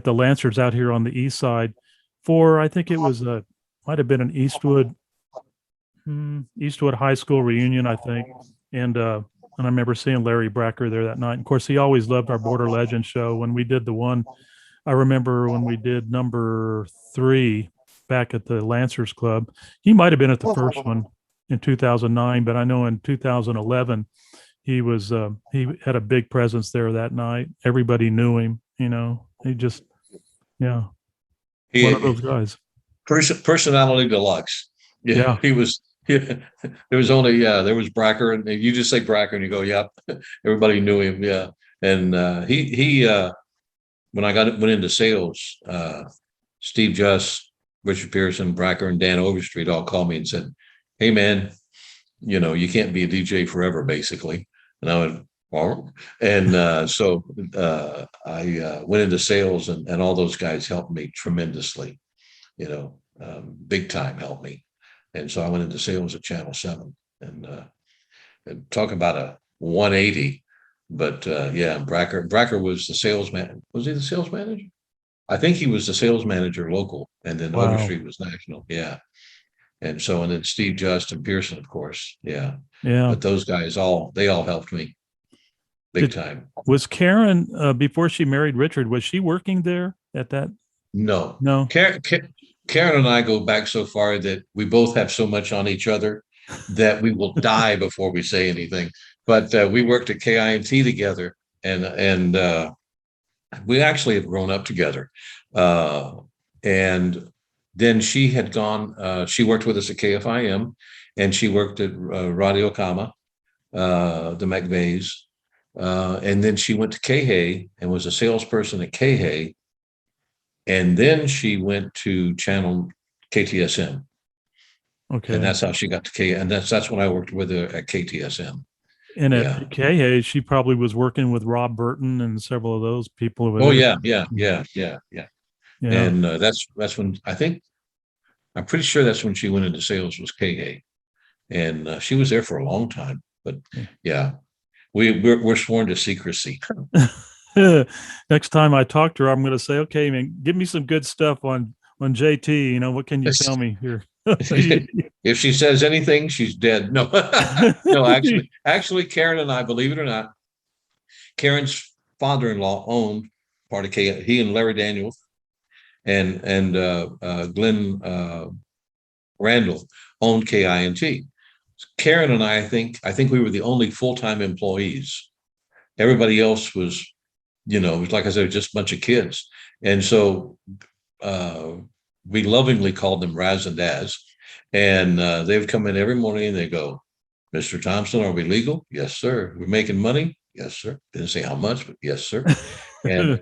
Lancers out here on the east side for, I think it was might have been an Eastwood High School reunion, I think. And I remember seeing Larry Bracker there that night. And of course, he always loved our Border Legend show. When we did the one, I remember when we did number 3 back at the Lancers Club, he might have been at the first one in 2009, but I know in 2011, he was, he had a big presence there that night. Everybody knew him, he just, one of those guys. Personality deluxe. Yeah. He was. There was Bracker, and you just say Bracker and you go, yep. Everybody knew him. Yeah. And he when I went into sales, Steve Just, Richard Pearson, Bracker, and Dan Overstreet all called me and said, hey man, you can't be a DJ forever, basically. And I went, well, and so I went into sales, and all those guys helped me tremendously, big time helped me. And so I went into sales at Channel 7, and talk about a 180. But Bracker was the salesman. Was he the sales manager? I think he was the sales manager local, and then Overstreet was national. Yeah. And then Steve Just and Pearson, of course. Yeah. Yeah. But those guys they all helped me big time. Was Karen, before she married Richard, was she working there at that? No. Karen and I go back so far that we both have so much on each other that we will die before we say anything. But we worked at KINT together, and we actually have grown up together. And then she had gone. She worked with us at KFIM, and she worked at Radio Kama, the McVeys. And then she went to KHAY and was a salesperson at KHAY. And then she went to channel KTSM. Okay. And that's how she got to K. And that's when I worked with her at KTSM. And at KHAY, she probably was working with Rob Burton and several of those people over there. Yeah. And that's when I'm pretty sure that's when she went into sales, was KHAY. And she was there for a long time. But yeah, we're sworn to secrecy. Next time I talk to her, I'm going to say, okay, man, give me some good stuff on JT. You know, what can you tell me here? If she says anything, she's dead. No, no, actually, Karen and I, believe it or not, Karen's father-in-law owned part of K. He and Larry Daniels and Glenn Randall owned KINT. Karen and I think we were the only full-time employees. Everybody else was, like I said, just a bunch of kids. And so we lovingly called them Raz and Daz. And they would come in every morning and they go, "Mr. Thompson, are we legal?" "Yes, sir." "We're making money?" "Yes, sir." Didn't say how much, but yes, sir. And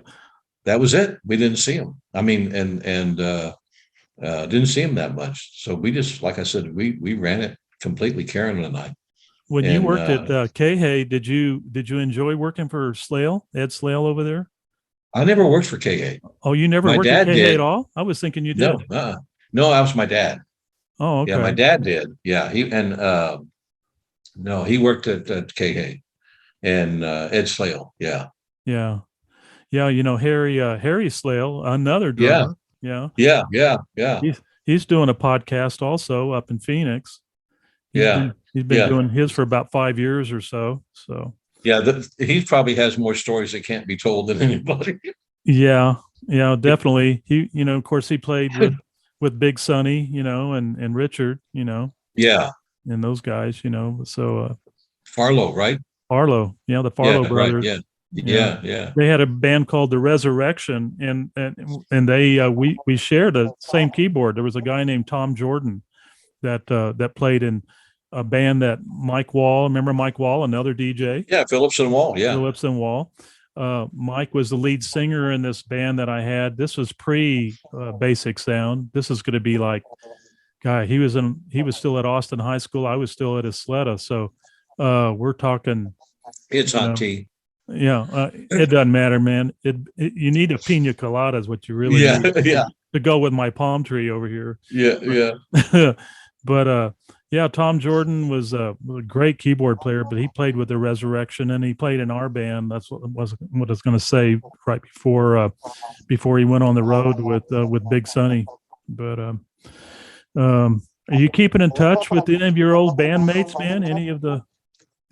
that was it. We didn't see them. I mean, and didn't see them that much. So we just, like I said, we ran it completely, Karen and I. When you worked at KHAY, did you enjoy working for Slale, Ed Slale over there? I never worked for KHAY. Oh, you never worked at KHAY at all? I was thinking you did. No, that was my dad. Oh, okay. Yeah, my dad did. Yeah, he worked at KHAY and Ed Slale. Yeah. Yeah. Harry Slale, another drummer. Yeah. He's doing a podcast also up in Phoenix. He's been doing his for about 5 years or so. So yeah, he probably has more stories that can't be told than anybody. Yeah, definitely. He, of course, he played with Big Sonny, and Richard, Yeah, and those guys, So Farlow, right? Farlow, the Farlow brothers. Right, yeah. They had a band called The Resurrection, and they we shared a same keyboard. There was a guy named Tom Jordan that played in a band that Mike Wall, remember Mike Wall, another DJ? Yeah, Phillips and Wall, yeah. Phillips and Wall. Mike was the lead singer in this band that I had. This was pre Basic Sound. This is going to be like, guy, he was still at Austin High School. I was still at Isleta. So we're talking. It's hot tea. Yeah, it doesn't matter, man. You need a pina colada is what you really need to go with my palm tree over here. Yeah. But Tom Jordan was a great keyboard player, but he played with the Resurrection and he played in our band. That's what I was going to say right before he went on the road with Big Sonny. But are you keeping in touch with any of your old bandmates, man? Any of the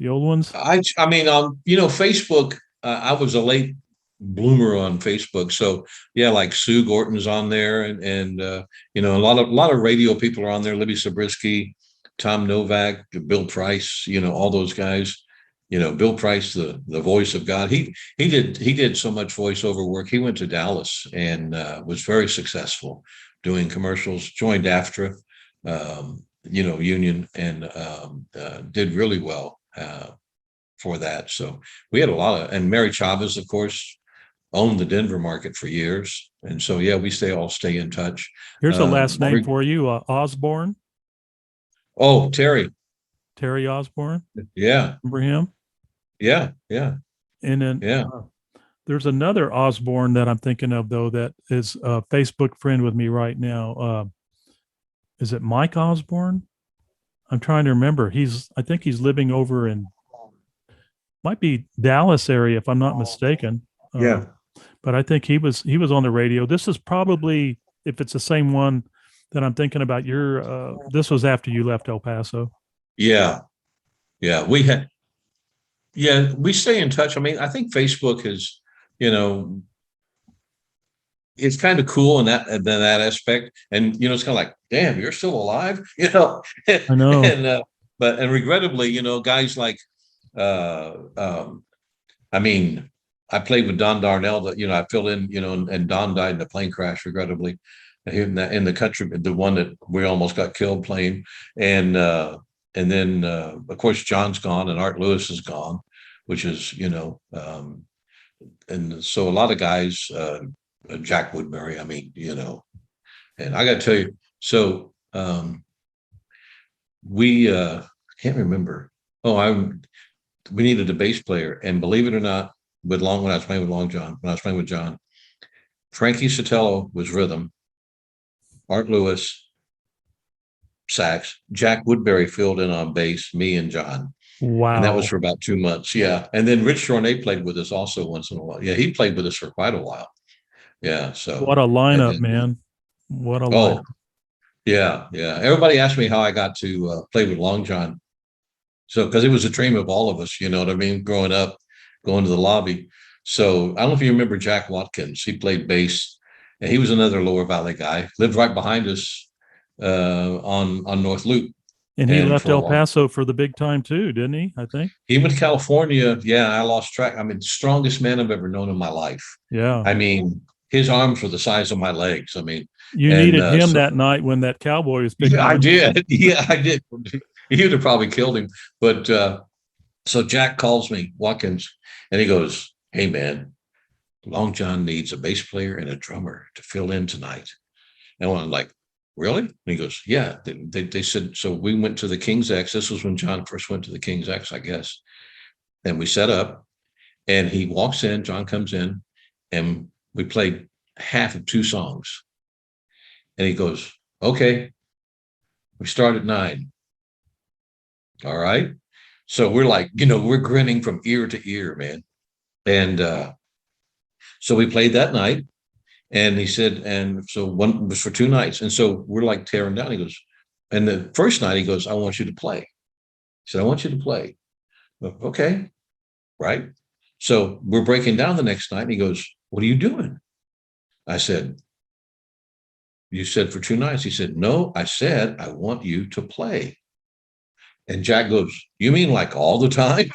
old ones? I mean, Facebook. I was a late bloomer on Facebook, so yeah, like Sue Gorton's on there, and a lot of radio people are on there. Libby Zabriskie, Tom Novak, Bill Price, all those guys. Bill Price, the voice of God. He did so much voiceover work. He went to Dallas and was very successful doing commercials. Joined AFTRA, union, and did really well for that. So we had a lot of, and Mary Chavez, of course, owned the Denver market for years. And so, yeah, we all stay in touch. Here's a last name for you, Osborne. Oh, Terry Osborne. Yeah. Remember him? Yeah. And then there's another Osborne that I'm thinking of, though, that is a Facebook friend with me right now. Is it Mike Osborne? I'm trying to remember. I think he's living over in, might be Dallas area, if I'm not mistaken. But I think he was on the radio. This is probably, if it's the same one that I'm thinking about, this was after you left El Paso. Yeah. We stay in touch. I mean, I think Facebook is, it's kind of cool in that aspect. And, it's kind of like, damn, you're still alive, I know. And, and regrettably, guys like, I mean, I played with Don Darnell. That I filled in, and Don died in a plane crash, regrettably, in the country, the one that we almost got killed playing, and then of course John's gone and Art Lewis is gone, which is and so a lot of guys, Jack Woodbury. I mean, and I got to tell you, so we can't remember. We needed a bass player, and believe it or not, when I was playing with John, Frankie Sotelo was rhythm, Art Lewis sax, Jack Woodbury filled in on bass, me and John. Wow. And that was for about 2 months. Yeah. And then Rich Journet played with us also once in a while. Yeah, he played with us for quite a while. Yeah. So what a lineup, man. What a lineup. Oh, yeah. Yeah. Everybody asked me how I got to play with Long John. So, because it was a dream of all of us, you know what I mean? Growing up, going to the lobby. So I don't know if you remember Jack Watkins. He played bass, and he was another Lower Valley guy, lived right behind us on North Loop. And he left El Paso for the big time too, didn't he? I think he went to California. Yeah, I lost track. I mean, the strongest man I've ever known in my life. Yeah. I mean, his arms were the size of my legs. I mean, you needed him that night when that cowboy was picking. Yeah, I did. Yeah, I did. He would have probably killed him. But so Jack calls me, Watkins, and he goes, "Hey man, Long John needs a bass player and a drummer to fill in tonight." And I'm like, "Really?" And he goes, "Yeah." They said, so we went to the King's X. This was when John first went to the King's X, I guess. And we set up, and he walks in, John comes in, and we played half of 2 songs. And he goes, "Okay, we start at 9. All right." So we're like, we're grinning from ear to ear, man. And so we played that night. And he said, and so one was for 2 nights. And so we're like tearing down. He goes, and the first night he goes, "I want you to play." He said, "I want you to play." Okay, right. So we're breaking down the next night. And he goes, "What are you doing?" I said, "You said for 2 nights." He said, "No, I said, I want you to play." And Jack goes, "You mean like all the time?"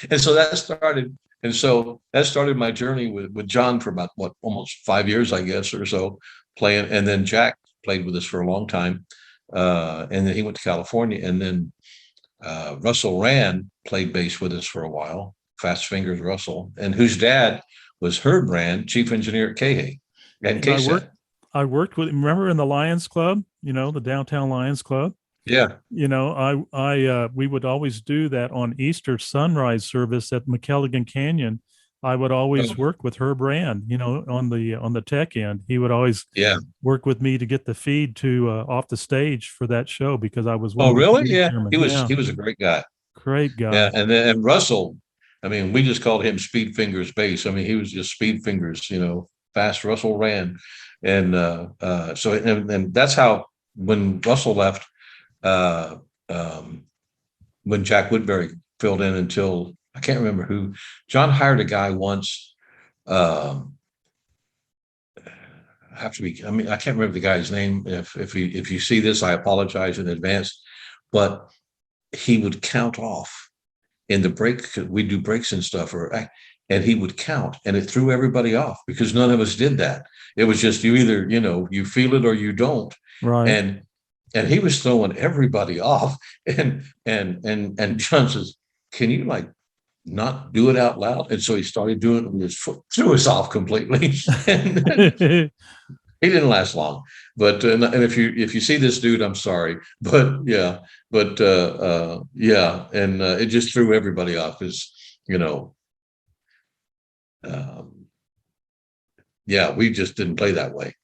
And so that started. And so that started my journey with John for about almost 5 years, I guess, or so, playing. And then Jack played with us for a long time. And then he went to California. And then Russell Rand played bass with us for a while, Fast Fingers Russell, and whose dad was Herb Rand, chief engineer at KINT. And I worked with him, remember in the Lions Club, the downtown Lions Club? Yeah. We would always do that on Easter sunrise service at McKelligan Canyon. I would always work with Herb Rand, on the tech end. He would always work with me to get the feed to off the stage for that show because I was. Oh, really? Yeah. He was a great guy. Great guy. Yeah. And Russell, I mean, we just called him Speed Fingers Bass. I mean, he was just Speed Fingers, fast Russell Rand. And so that's how, when Russell left, when Jack Woodbury filled in until, I can't remember who, John hired a guy once. I can't remember the guy's name. If you see this, I apologize in advance, but he would count off in the break. We do breaks and stuff, and he would count, and it threw everybody off because none of us did that. It was just, you either, you feel it or you don't. Right. And he was throwing everybody off. And John says, "Can you not do it out loud?" And so he started doing it with his foot, threw us off completely. And he didn't last long. But and if you see this dude, I'm sorry. But yeah, and it just threw everybody off because, we just didn't play that way.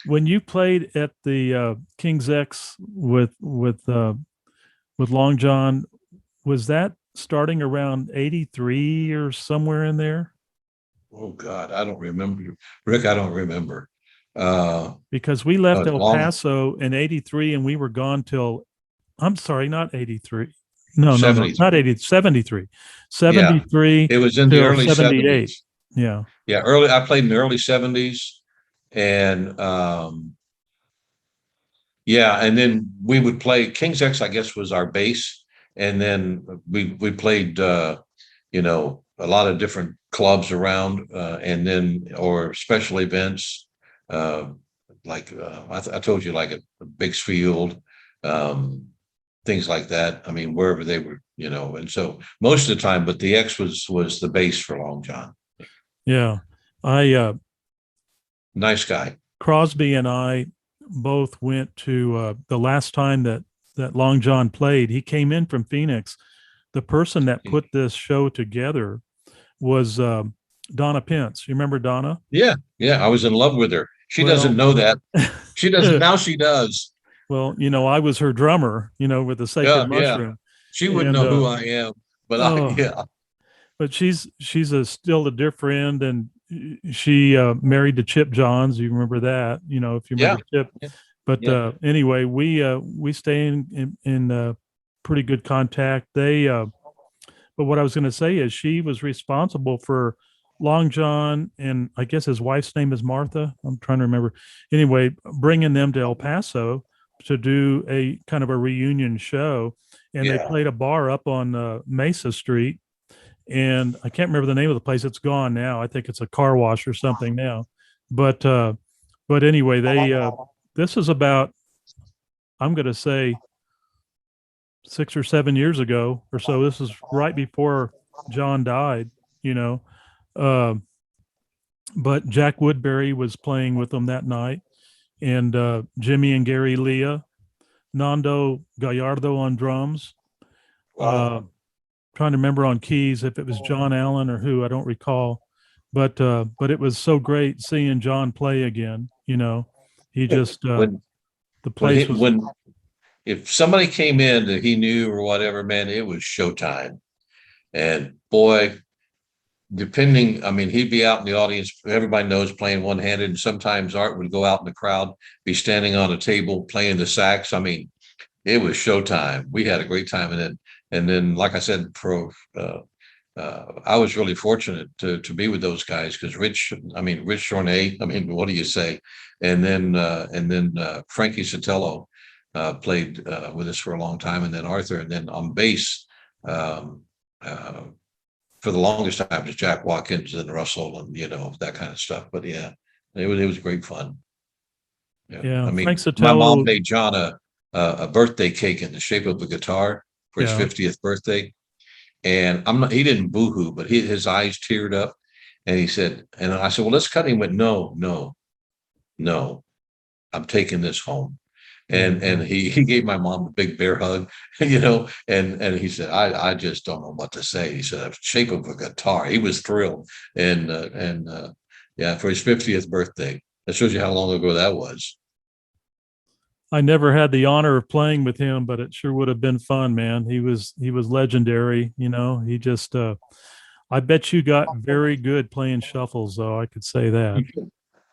When you played at the King's X with Long John, was that starting around 83 or somewhere in there? Oh God, I don't remember, Rick. I don't remember. Because we left El Paso in 83 and we were gone till, I'm sorry, not 83. No, not 80, 73. 73. Yeah. It was in the early 78. 70s. Yeah. Yeah. I played in the early 70s. And Yeah, and then we would play King's X, I guess, was our bass, and then we played a lot of different clubs around, and then or special events, uh, I told you, like a Big Field, um, things like that. I mean, wherever they were, and so most of the time, but the X was the bass for Long John. Yeah. I Nice guy. Crosby and I both went to the last time that Long John played. He came in from Phoenix. The person that put this show together was Donna Pence. You remember Donna? Yeah, yeah. I was in love with her. She Well, doesn't know that. She doesn't now. She does. Well, I was her drummer, with the Sacred Yeah, yeah. Mushroom, She wouldn't and know who I am, but oh, yeah, but she's still a dear friend, and she married to Chip Johns. You remember that? If you yeah, remember Chip. yeah, But yeah. anyway, we stay in pretty good contact. But what I was going to say is she was responsible for Long John, and I guess his wife's name is Martha. I'm trying to remember. Anyway, bringing them to El Paso to do a kind of a reunion show, and they Yeah. played a bar up on Mesa Street, and I can't remember the name of the place. It's gone now. I think it's a car wash or something now. But anyway, this is about, I'm going to say, 6 or 7 years ago or so. This is right before John died, you know. But Jack Woodbury was playing with them that night, and Jimmy and Gary Leah, Nando Gallardo on drums. Wow. Trying to remember on keys if it was John Allen or who, I don't recall. But it was so great seeing John play again. He just when the place was. when if somebody came in that he knew or whatever, man, it was showtime. And boy, depending, I mean, he'd be out in the audience. Everybody knows playing one handed, and sometimes Art would go out in the crowd, be standing on a table playing the sax. I mean, it was showtime. We had a great time, and then, like I said, I was really fortunate to be with those guys because Rich Shornay, I mean, what do you say? And then Frankie Sotelo played with us for a long time, and then Arthur, and then on bass um, for the longest time it was Jack Watkins and Russell and that kind of stuff. But yeah, it was great fun. Yeah, I mean, Frank my mom Sotelo. made John a birthday cake in the shape of a guitar for his Yeah. 50th birthday. And he didn't boohoo, but his eyes teared up. And he said, and I said, well, let's cut him. He went, no, no, no, I'm taking this home. And he gave my mom a big bear hug, and he said, I just don't know what to say. He said, shape of a guitar. He was thrilled. And yeah, for his 50th birthday. That shows you how long ago that was. I never had the honor of playing with him, but it sure would have been fun, man. He was legendary. He just I bet you got very good playing shuffles, though. I could say that.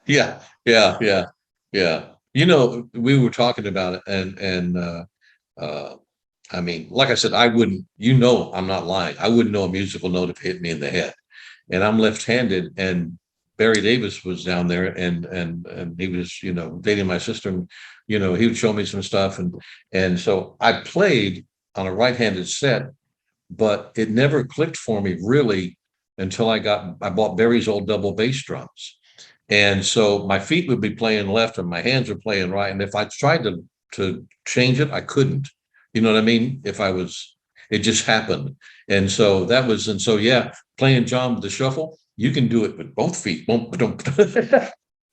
Yeah, yeah, yeah, yeah. We were talking about it, and I mean, like I said, I wouldn't. I'm not lying. I wouldn't know a musical note if it hit me in the head, and I'm left-handed. And Barry Davis was down there, and he was, dating my sister. And, he would show me some stuff, and so I played on a right-handed set, but it never clicked for me really until I bought Barry's old double bass drums. And so my feet would be playing left and my hands were playing right. And if I tried to change it, I couldn't. You know what I mean? It just happened. And so yeah, playing John with the shuffle, you can do it with both feet.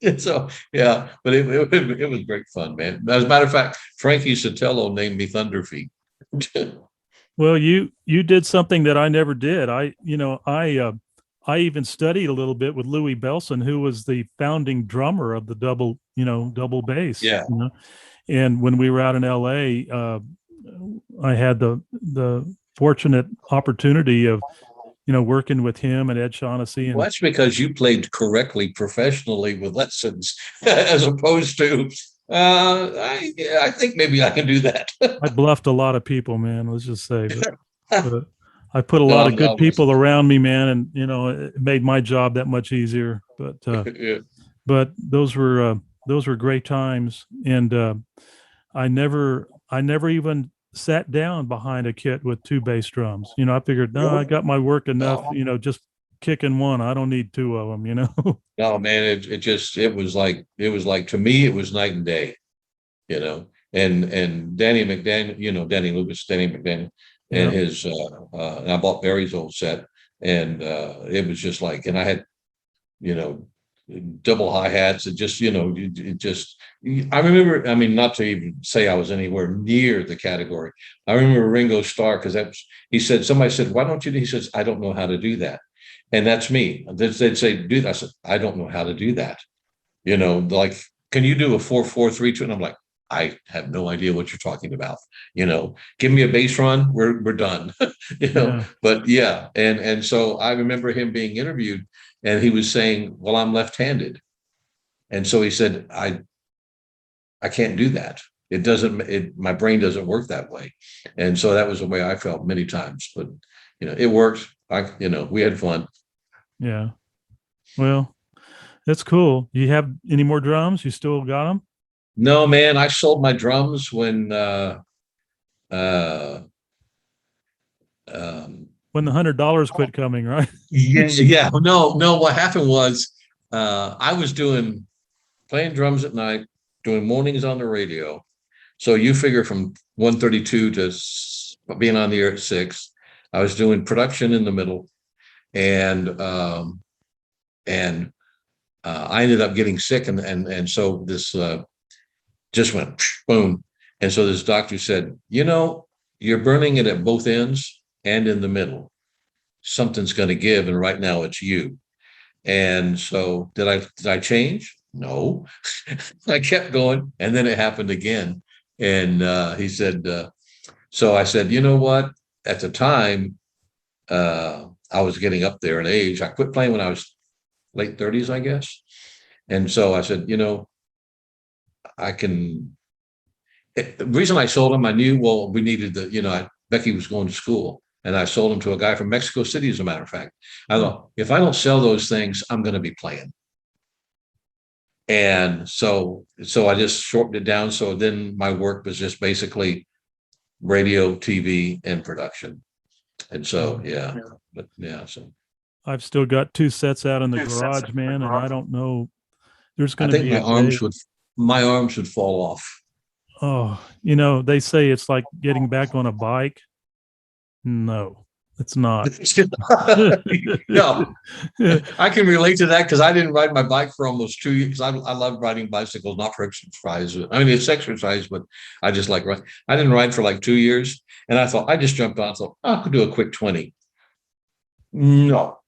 And so yeah, but it was great fun, man. As a matter of fact, Frankie Sotelo named me Thunderfeet. Well, you did something that I never did. I even studied a little bit with Louis Belson, who was the founding drummer of the double bass. Yeah. And when we were out in LA, I had the fortunate opportunity of, working with him and Ed Shaughnessy. And Well, that's because you played correctly professionally with lessons as opposed to, I think maybe I can do that. I bluffed a lot of people, man. Let's just say, but I put a No, lot of good no. people around me, man, and it made my job that much easier. But Yeah. but those were great times, and I never even sat down behind a kit with two bass drums. I figured, no, I got my work enough, No, just kicking one. I don't need two of them. no, man, it was like to me, it was night and day, and Danny McDaniel, Danny McDaniel and Yeah. his, and I bought Barry's old set, and it was just like, and I had, you know, double hi-hats. It just, it just, I remember, I mean, not to even say I was anywhere near the category. I remember Ringo Starr, because somebody said, why don't you? He says, I don't know how to do that. And that's me. They'd say, do that. I said, I don't know how to do that. Like, can you do a 4-4-3-2? And I'm like, I have no idea what you're talking about. Give me a bass run, we're done. Yeah. But yeah, and so I remember him being interviewed, and he was saying, well, I'm left-handed. And so he said, I can't do that. My brain doesn't work that way. And so that was the way I felt many times, but it worked. We had fun. Yeah. Well, that's cool. You have any more drums? You still got them? No, man, I sold my drums when um, When the $100 quit coming, right? yeah. No, what happened was I was playing drums at night, doing mornings on the radio. So you figure from 1:32 to being on the air at 6, I was doing production in the middle, and I ended up getting sick, and so this just went boom. And so this doctor said, you're burning it at both ends and in the middle. Something's going to give, and right now it's you. And so did I change? No. I kept going, and then it happened again. And he said, so I said, you know what? At the time, I was getting up there in age. I quit playing when I was late 30s, I guess. And so I said, the reason I sold him, I knew, well, we needed Becky was going to school, and I sold him to a guy from Mexico City, as a matter of fact. I thought, if I don't sell those things, I'm going to be playing. And so I just shortened it down. So then my work was just basically radio, TV, and production. And so, so I've still got 2 sets out in the garage, man, and I don't know. There's I going to think be my arms would fall off. Oh, they say it's like getting back on a bike. No, it's not. No, I can relate to that, because I didn't ride my bike for almost 2 years. I love riding bicycles, not for exercise. I mean, it's exercise, but I just like riding. I didn't ride for like 2 years, and I thought, I just jumped on. I thought, I could do a quick 20. No.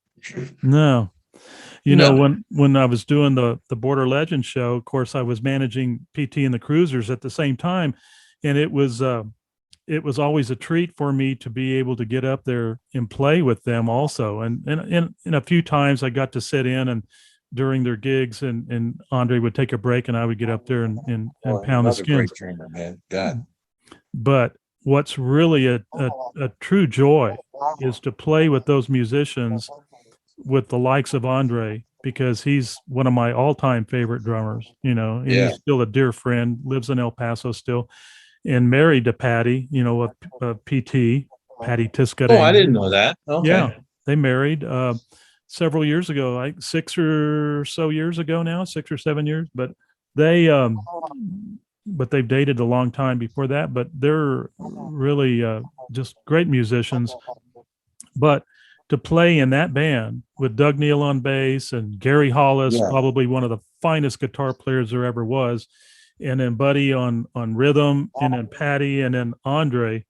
When I was doing the Border Legend show, of course, I was managing PT and the Cruisers at the same time, and it was always a treat for me to be able to get up there and play with them also. And a few times I got to sit in and during their gigs, and Andre would take a break and I would get up there and pound the skins. Great trainer, man. God. But what's really a true joy is to play with those musicians, with the likes of Andre, because he's one of my all-time favorite drummers, and he's still a dear friend, lives in El Paso still, and married to Patty, a PT, Patty Tiscadang. Oh, I didn't know that. Okay. Yeah, they married several years ago, like 6 or so years ago now, 6 or 7 years, but they've dated a long time before that, but they're really just great musicians. But to play in that band with Doug Neal on bass and Gary Hollis, probably one of the finest guitar players there ever was, and then Buddy on rhythm, and then Patty, and then Andre,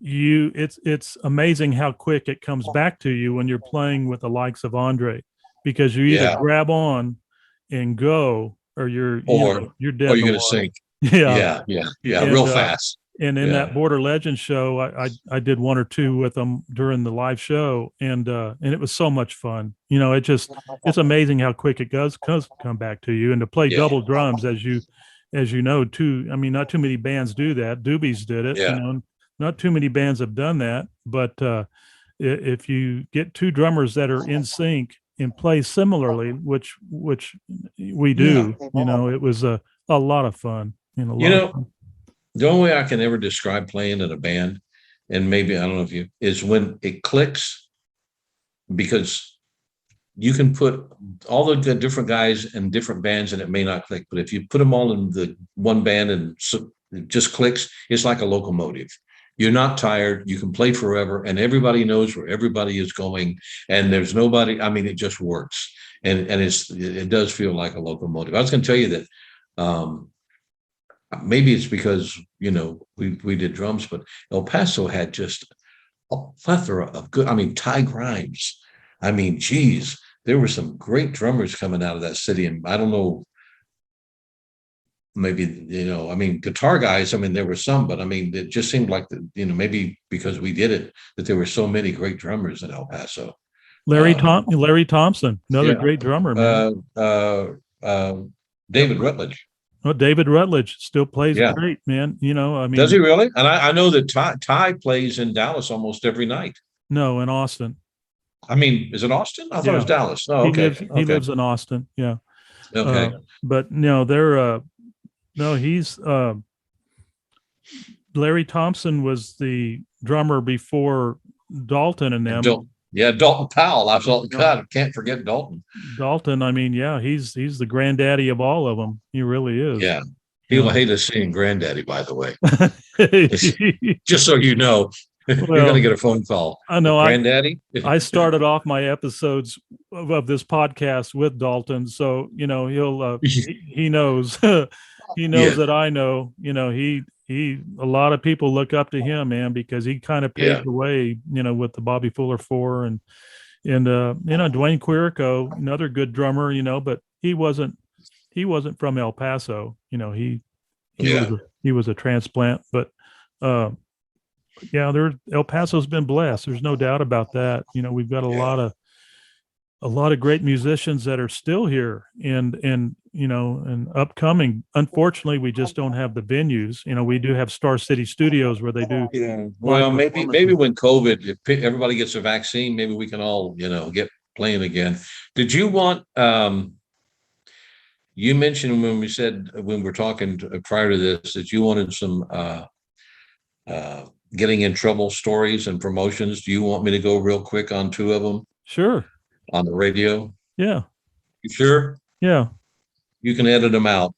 it's amazing how quick it comes back to you when you're playing with the likes of Andre, because you either grab on and go, or you're dead. Or you're going to sink. Yeah. And, real fast. And in that Border Legend show, I did 1 or 2 with them during the live show, and it was so much fun. It's amazing how quick it does come back to you. And to play double drums, as you know, too. I mean, not too many bands do that. Doobies did it. Yeah. Not too many bands have done that. But if you get 2 drummers that are in sync and play similarly, which we do, it was a lot of fun. in a You long know, time. the only way I can ever describe playing in a band, and maybe I don't know if you, is when it clicks, because you can put all the different guys in different bands and it may not click. But if you put them all in the one band and so it just clicks, it's like a locomotive. You're not tired. You can play forever, and everybody knows where everybody is going. And there's nobody. I mean, it just works, and it does feel like a locomotive. I was going to tell you that. Maybe it's because we did drums, but El Paso had just a plethora of good. I mean, Ty Grimes. I mean, geez, there were some great drummers coming out of that city, and I don't know. Maybe I mean, guitar guys. I mean, there were some, but I mean, it just seemed like maybe because we did it that there were so many great drummers in El Paso. Larry Thompson, another Yeah. great drummer, man. David Rutledge. Oh, David Rutledge still plays Yeah. great, man. I mean, Does he really? And I know that Ty plays in Dallas almost every night. no, in Austin. I mean, is it Austin? I thought it was Dallas. Oh, okay. He lives in Austin. Yeah. Okay. But he's Larry Thompson was the drummer before Dalton and them. Dalton Powell. I thought, God, I can't forget Dalton. Dalton, I mean, he's the granddaddy of all of them. He really is. Yeah. He'll hate us saying granddaddy, by the way. Just so you know, you're going to get a phone call. I know. Granddaddy? I started off my episodes of this podcast with Dalton. So, he'll, he knows, he knows that I know, a lot of people look up to him, man, because he kind of paved the way, with the Bobby Fuller Four and Dwayne Quirico, another good drummer, but he wasn't from El Paso, he was a transplant, but, El Paso's been blessed. There's no doubt about that. We've got a lot of great musicians that are still here and upcoming. Unfortunately, we just don't have the venues. We do have Star City Studios where they do. Yeah. Well, maybe when COVID, if everybody gets a vaccine, maybe we can all, get playing again. Did you want, you mentioned when we were talking prior to this, that you wanted some, getting in trouble stories and promotions. Do you want me to go real quick on two of them? Sure. On the radio? Yeah. You sure? Yeah. You can edit them out.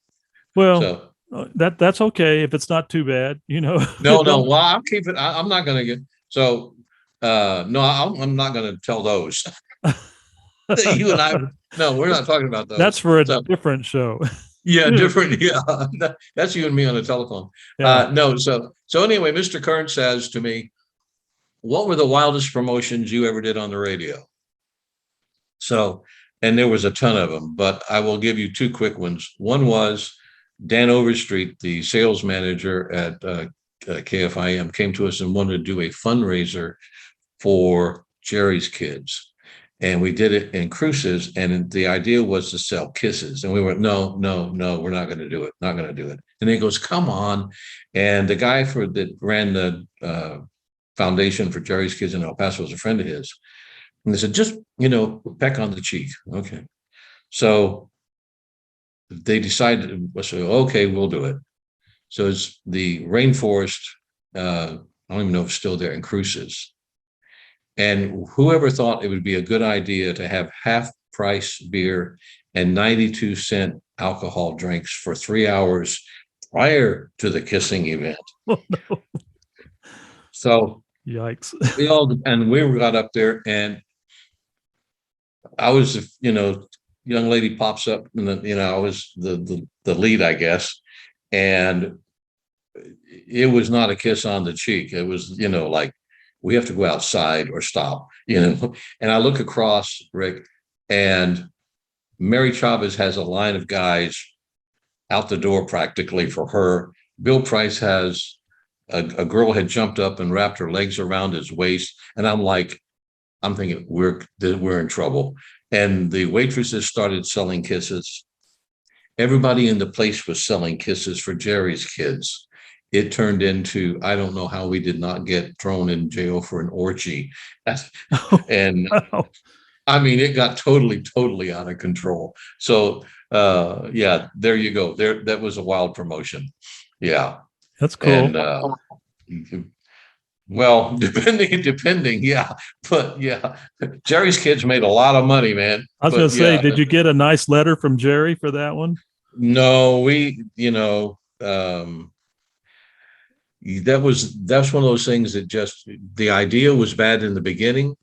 Well, that's okay if it's not too bad, No. Well, I'm keeping. I'm not going to get. So, no, I'm not going to tell those. You and I. No, we're not talking about those. That's for a different show. Yeah, different. Yeah, that's you and me on the telephone. Yeah. No. So anyway, Mr. Kern says to me, "What were the wildest promotions you ever did on the radio?" So, and there was a ton of them, but I will give you two quick ones. One was Dan Overstreet, the sales manager at KFIM, came to us and wanted to do a fundraiser for Jerry's Kids. And we did it in Cruces, and the idea was to sell kisses. And we went, no, we're not going to do it. Not going to do it. And he goes, come on. And the guy that ran the foundation for Jerry's Kids in El Paso was a friend of his. And they said, just, peck on the cheek. Okay. So they decided, okay, we'll do it. So it's the rainforest. I don't even know if it's still there in Cruces. And whoever thought it would be a good idea to have half price beer and 92-cent alcohol drinks for 3 hours prior to the kissing event. Oh, no. So yikes. we got up there, and I was, young lady pops up, and I was the lead, I guess. And it was not a kiss on the cheek. It was, like, we have to go outside or stop, And I look across, Rick, and Mary Chavez has a line of guys out the door practically for her. Bill Price has a girl had jumped up and wrapped her legs around his waist. And I'm thinking we're in trouble. And the waitresses started selling kisses. Everybody in the place was selling kisses for Jerry's Kids. It turned into, I don't know how we did not get thrown in jail for an orgy. And I mean, it got totally out of control. So, yeah, there you go. That was a wild promotion. Yeah. That's cool. And, well, depending, yeah. But yeah, Jerry's kids made a lot of money, man. I was But going to say, yeah, did you get a nice letter from Jerry for that one? no, that's one of those things that just the idea was bad in the beginning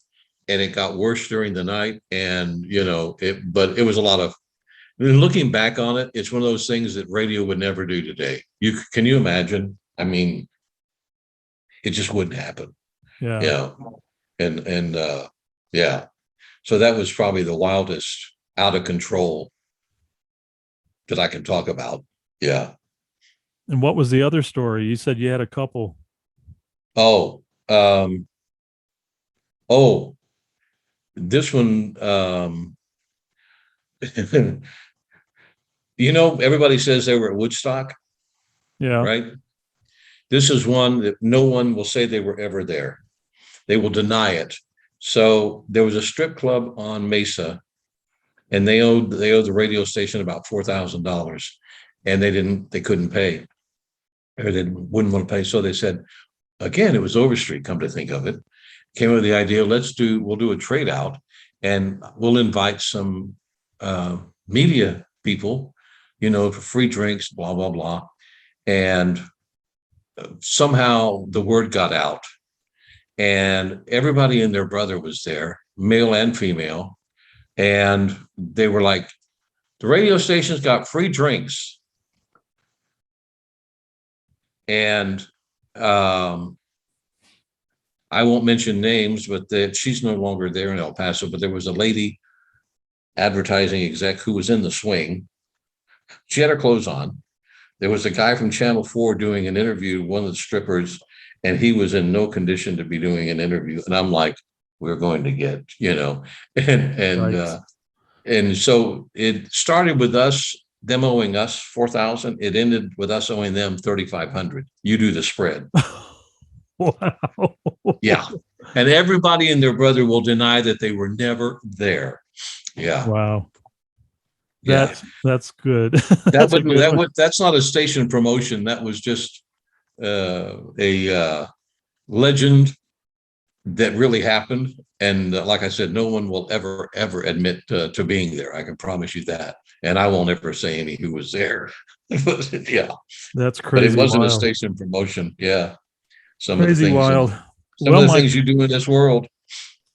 and it got worse during the night. And, but it was a lot of, looking back on it, it's one of those things that radio would never do today. Can you imagine? I mean, it just wouldn't happen. Yeah. And yeah. So that was probably the wildest out of control that I can talk about. Yeah. And what was the other story? You said you had a couple. Oh, this one, everybody says they were at Woodstock, Yeah. right? This is one that no one will say they were ever there. They will deny it. So there was a strip club on Mesa, and they owed the radio station about $4,000, and they couldn't pay, or they wouldn't want to pay. So they said, again, it was Overstreet, come to think of it, came up with the idea, we'll do a trade out, and we'll invite some media people, for free drinks, blah, blah, blah. And somehow the word got out, and everybody and their brother was there, male and female. And they were like, the radio station's got free drinks. And I won't mention names, but she's no longer there in El Paso, but there was a lady advertising exec who was in the swing. She had her clothes on. There was a guy from Channel 4 doing an interview, one of the strippers, and he was in no condition to be doing an interview. And I'm like, we're going to get, and so it started with them owing us $4,000. It ended with us owing them $3,500. You do the spread. Wow. Yeah. And everybody and their brother will deny that they were never there. Yeah. Wow. Yeah. That's good. That's not a station promotion. That was just a legend that really happened. And like I said, no one will ever admit to being there. I can promise you that. And I won't ever say any who was there. But yeah, that's crazy. But it wasn't wild. a station promotion. Yeah, Some crazy of the things, wild. Some of the things you do in this world.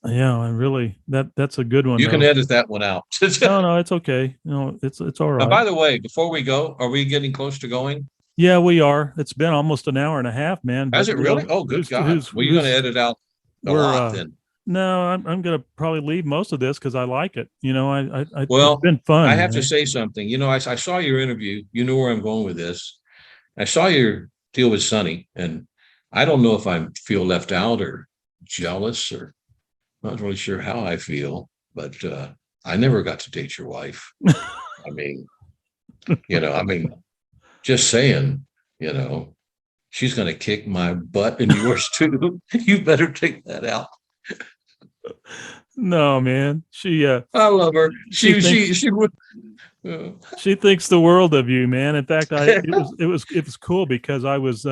Yeah, and really, that's a good one. You can edit that one out. No, it's okay. No, it's all right. By the way, before we go, are we getting close to going? Yeah, we are. It's been almost an hour and a half, man. Has it really? Oh, good God. Well, you're going to edit out a lot then. No, I'm going to probably leave most of this because I like it. Well, it's been fun. I have to say something. I saw your interview. You know where I'm going with this. I saw your deal with Sonny, and I don't know if I feel left out or jealous, or not really sure how I feel, but I never got to date your wife. I mean, just saying, she's going to kick my butt and yours too. You better take that out. No, man. I love her. She would. She thinks the world of you, man. In fact, it was cool because I was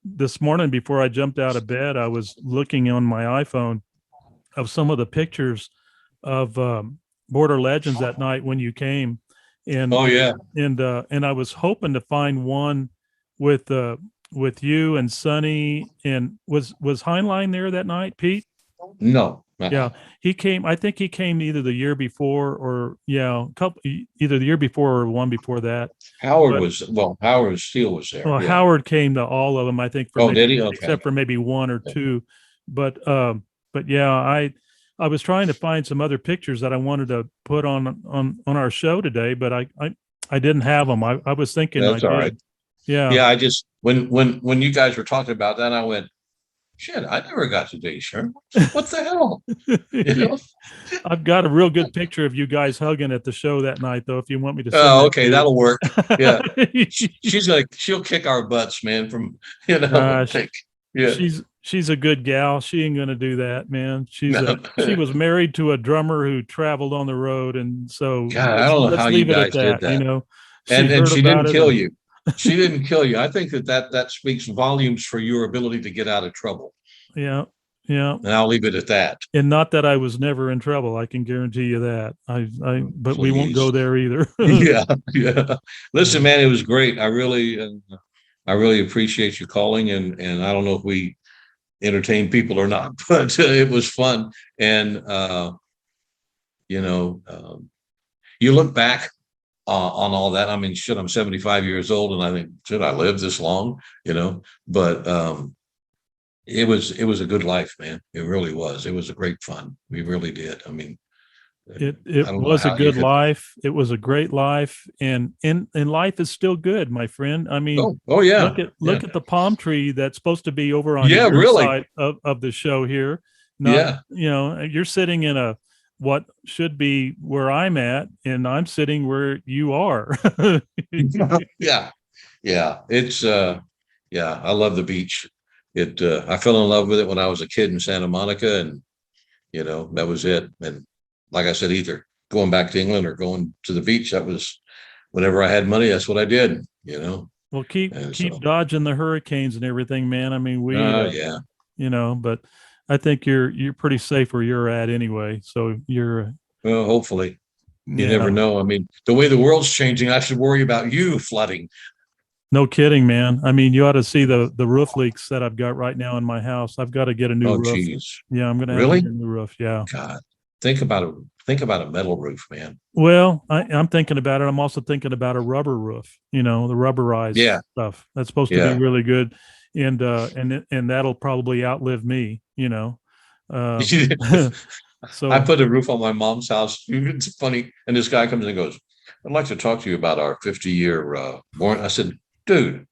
this morning before I jumped out of bed, I was looking on my iPhone of some of the pictures of Border Legends that night when you came. And oh yeah, and I was hoping to find one with you and Sonny. And was Heinlein there that night, Pete? No. Yeah, he came. I think he came either the year before or either the year before or one before that. Howard Steele was there. Well, yeah. Howard came to all of them, I think. Did he? Okay. Except for maybe one or two. But yeah, I was trying to find some other pictures that I wanted to put on our show today, but I didn't have them. I was thinking. That's all right. Yeah. Yeah. I just when you guys were talking about that, I went, shit, I never got to date her. What the hell? I've got a real good picture of you guys hugging at the show that night, though, if you want me to. Oh, okay. That'll work. Yeah. She'll kick our butts, man, from, yeah. she's a good gal. She ain't gonna do that, man. She No. was married to a drummer who traveled on the road, and so God, I don't know how you leave it at guys did that. You that. know, And she about didn't it kill and- you. She didn't kill you. I think that speaks volumes for your ability to get out of trouble. Yeah, yeah. And I'll leave it at that. And not that I was never in trouble. I can guarantee you that. But we won't go Please. there either. Yeah, yeah. Listen, man, it was great. I really appreciate you calling, and I don't know if we entertain people or not, but it was fun. And you look back on all that. I mean, shit, I'm 75 years old, and I think, should I live this long? But it was a good life, man. It really was. It was a great fun. We really did. I mean, it was a good life. It was a great life, and life is still good, my friend. I mean, oh yeah. Look at the palm tree that's supposed to be over on your really side of the show here. You're sitting in what should be where I'm at, and I'm sitting where you are. Yeah. It's I love the beach. I fell in love with it when I was a kid in Santa Monica, and that was it. And like I said, either going back to England or going to the beach, that was whenever I had money, that's what I did, Well, keep dodging the hurricanes and everything, man. I mean, but I think you're pretty safe where you're at anyway. So well, hopefully. You never know. I mean, the way the world's changing, I should worry about you flooding. No kidding, man. I mean, you ought to see the roof leaks that I've got right now in my house. I've got to get a new roof. Geez. Yeah, I'm going to have to get a new roof. Yeah. God, think about a metal roof, man. Well, I'm thinking about it. I'm also thinking about a rubber roof. The rubberized stuff. That's supposed to be really good, and that'll probably outlive me. So I put a roof on my mom's house. It's funny, and this guy comes and goes, "I'd like to talk to you about our 50-year warranty." I said, "Dude,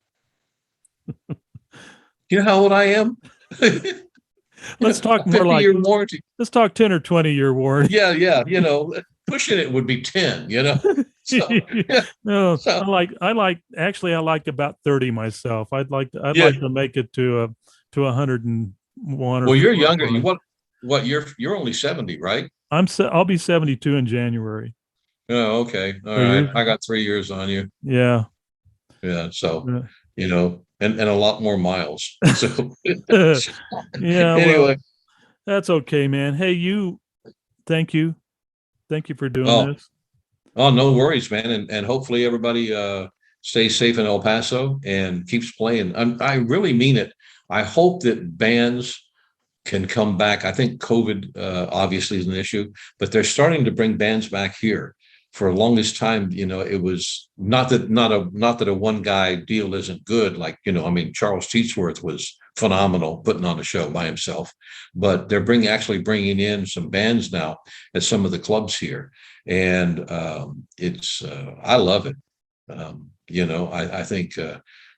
you know how old I am?" Let's talk more like warranty. Let's talk 10 or 20 year warranty. Yeah. Pushing it would be 10. So, yeah. No, so. I like about 30 myself. I'd like to make it to 101. Well, you're younger. What you're only 70, right? I'll be 72 in January. Oh, okay. All right. I got 3 years on you. Yeah. Yeah. So, and a lot more miles. So yeah. Anyway, well, that's okay, man. Hey, thank you for doing this. Oh, no worries, man. And hopefully everybody stays safe in El Paso and keeps playing. I really mean it. I hope that bands can come back. I think COVID obviously is an issue, but they're starting to bring bands back here. For the longest time, it was not that a one guy deal isn't good. Like, Charles Teetsworth was phenomenal putting on a show by himself, but they're actually bringing in some bands now at some of the clubs here. And it's, I love it. I think,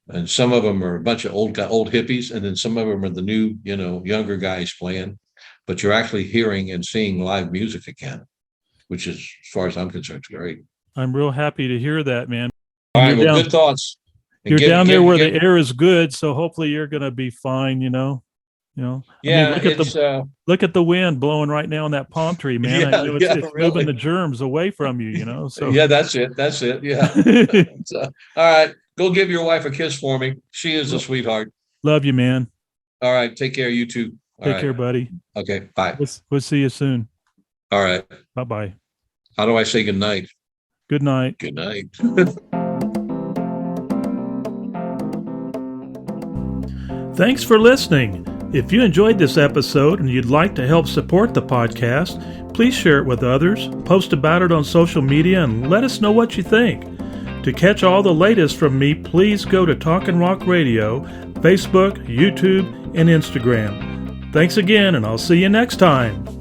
and some of them are a bunch of old hippies, and then some of them are the new, younger guys playing, but you're actually hearing and seeing live music again, which is, as far as I'm concerned, great. I'm real happy to hear that, man. All right, well, good thoughts. You're down there where the air is good, so hopefully you're going to be fine. Yeah. I mean, look at the wind blowing right now on that palm tree, man. It's really moving the germs away from you. So yeah, that's it. Yeah. So, all right, go give your wife a kiss for me. She is a sweetheart. Love you, man. All right, take care. You too. Take care, buddy. Okay, bye. We'll see you soon. All right. Bye-bye. How do I say good night? Good night. Good night. Thanks for listening. If you enjoyed this episode and you'd like to help support the podcast, please share it with others, post about it on social media, and let us know what you think. To catch all the latest from me, please go to Talkin' Rock Radio, Facebook, YouTube, and Instagram. Thanks again, and I'll see you next time.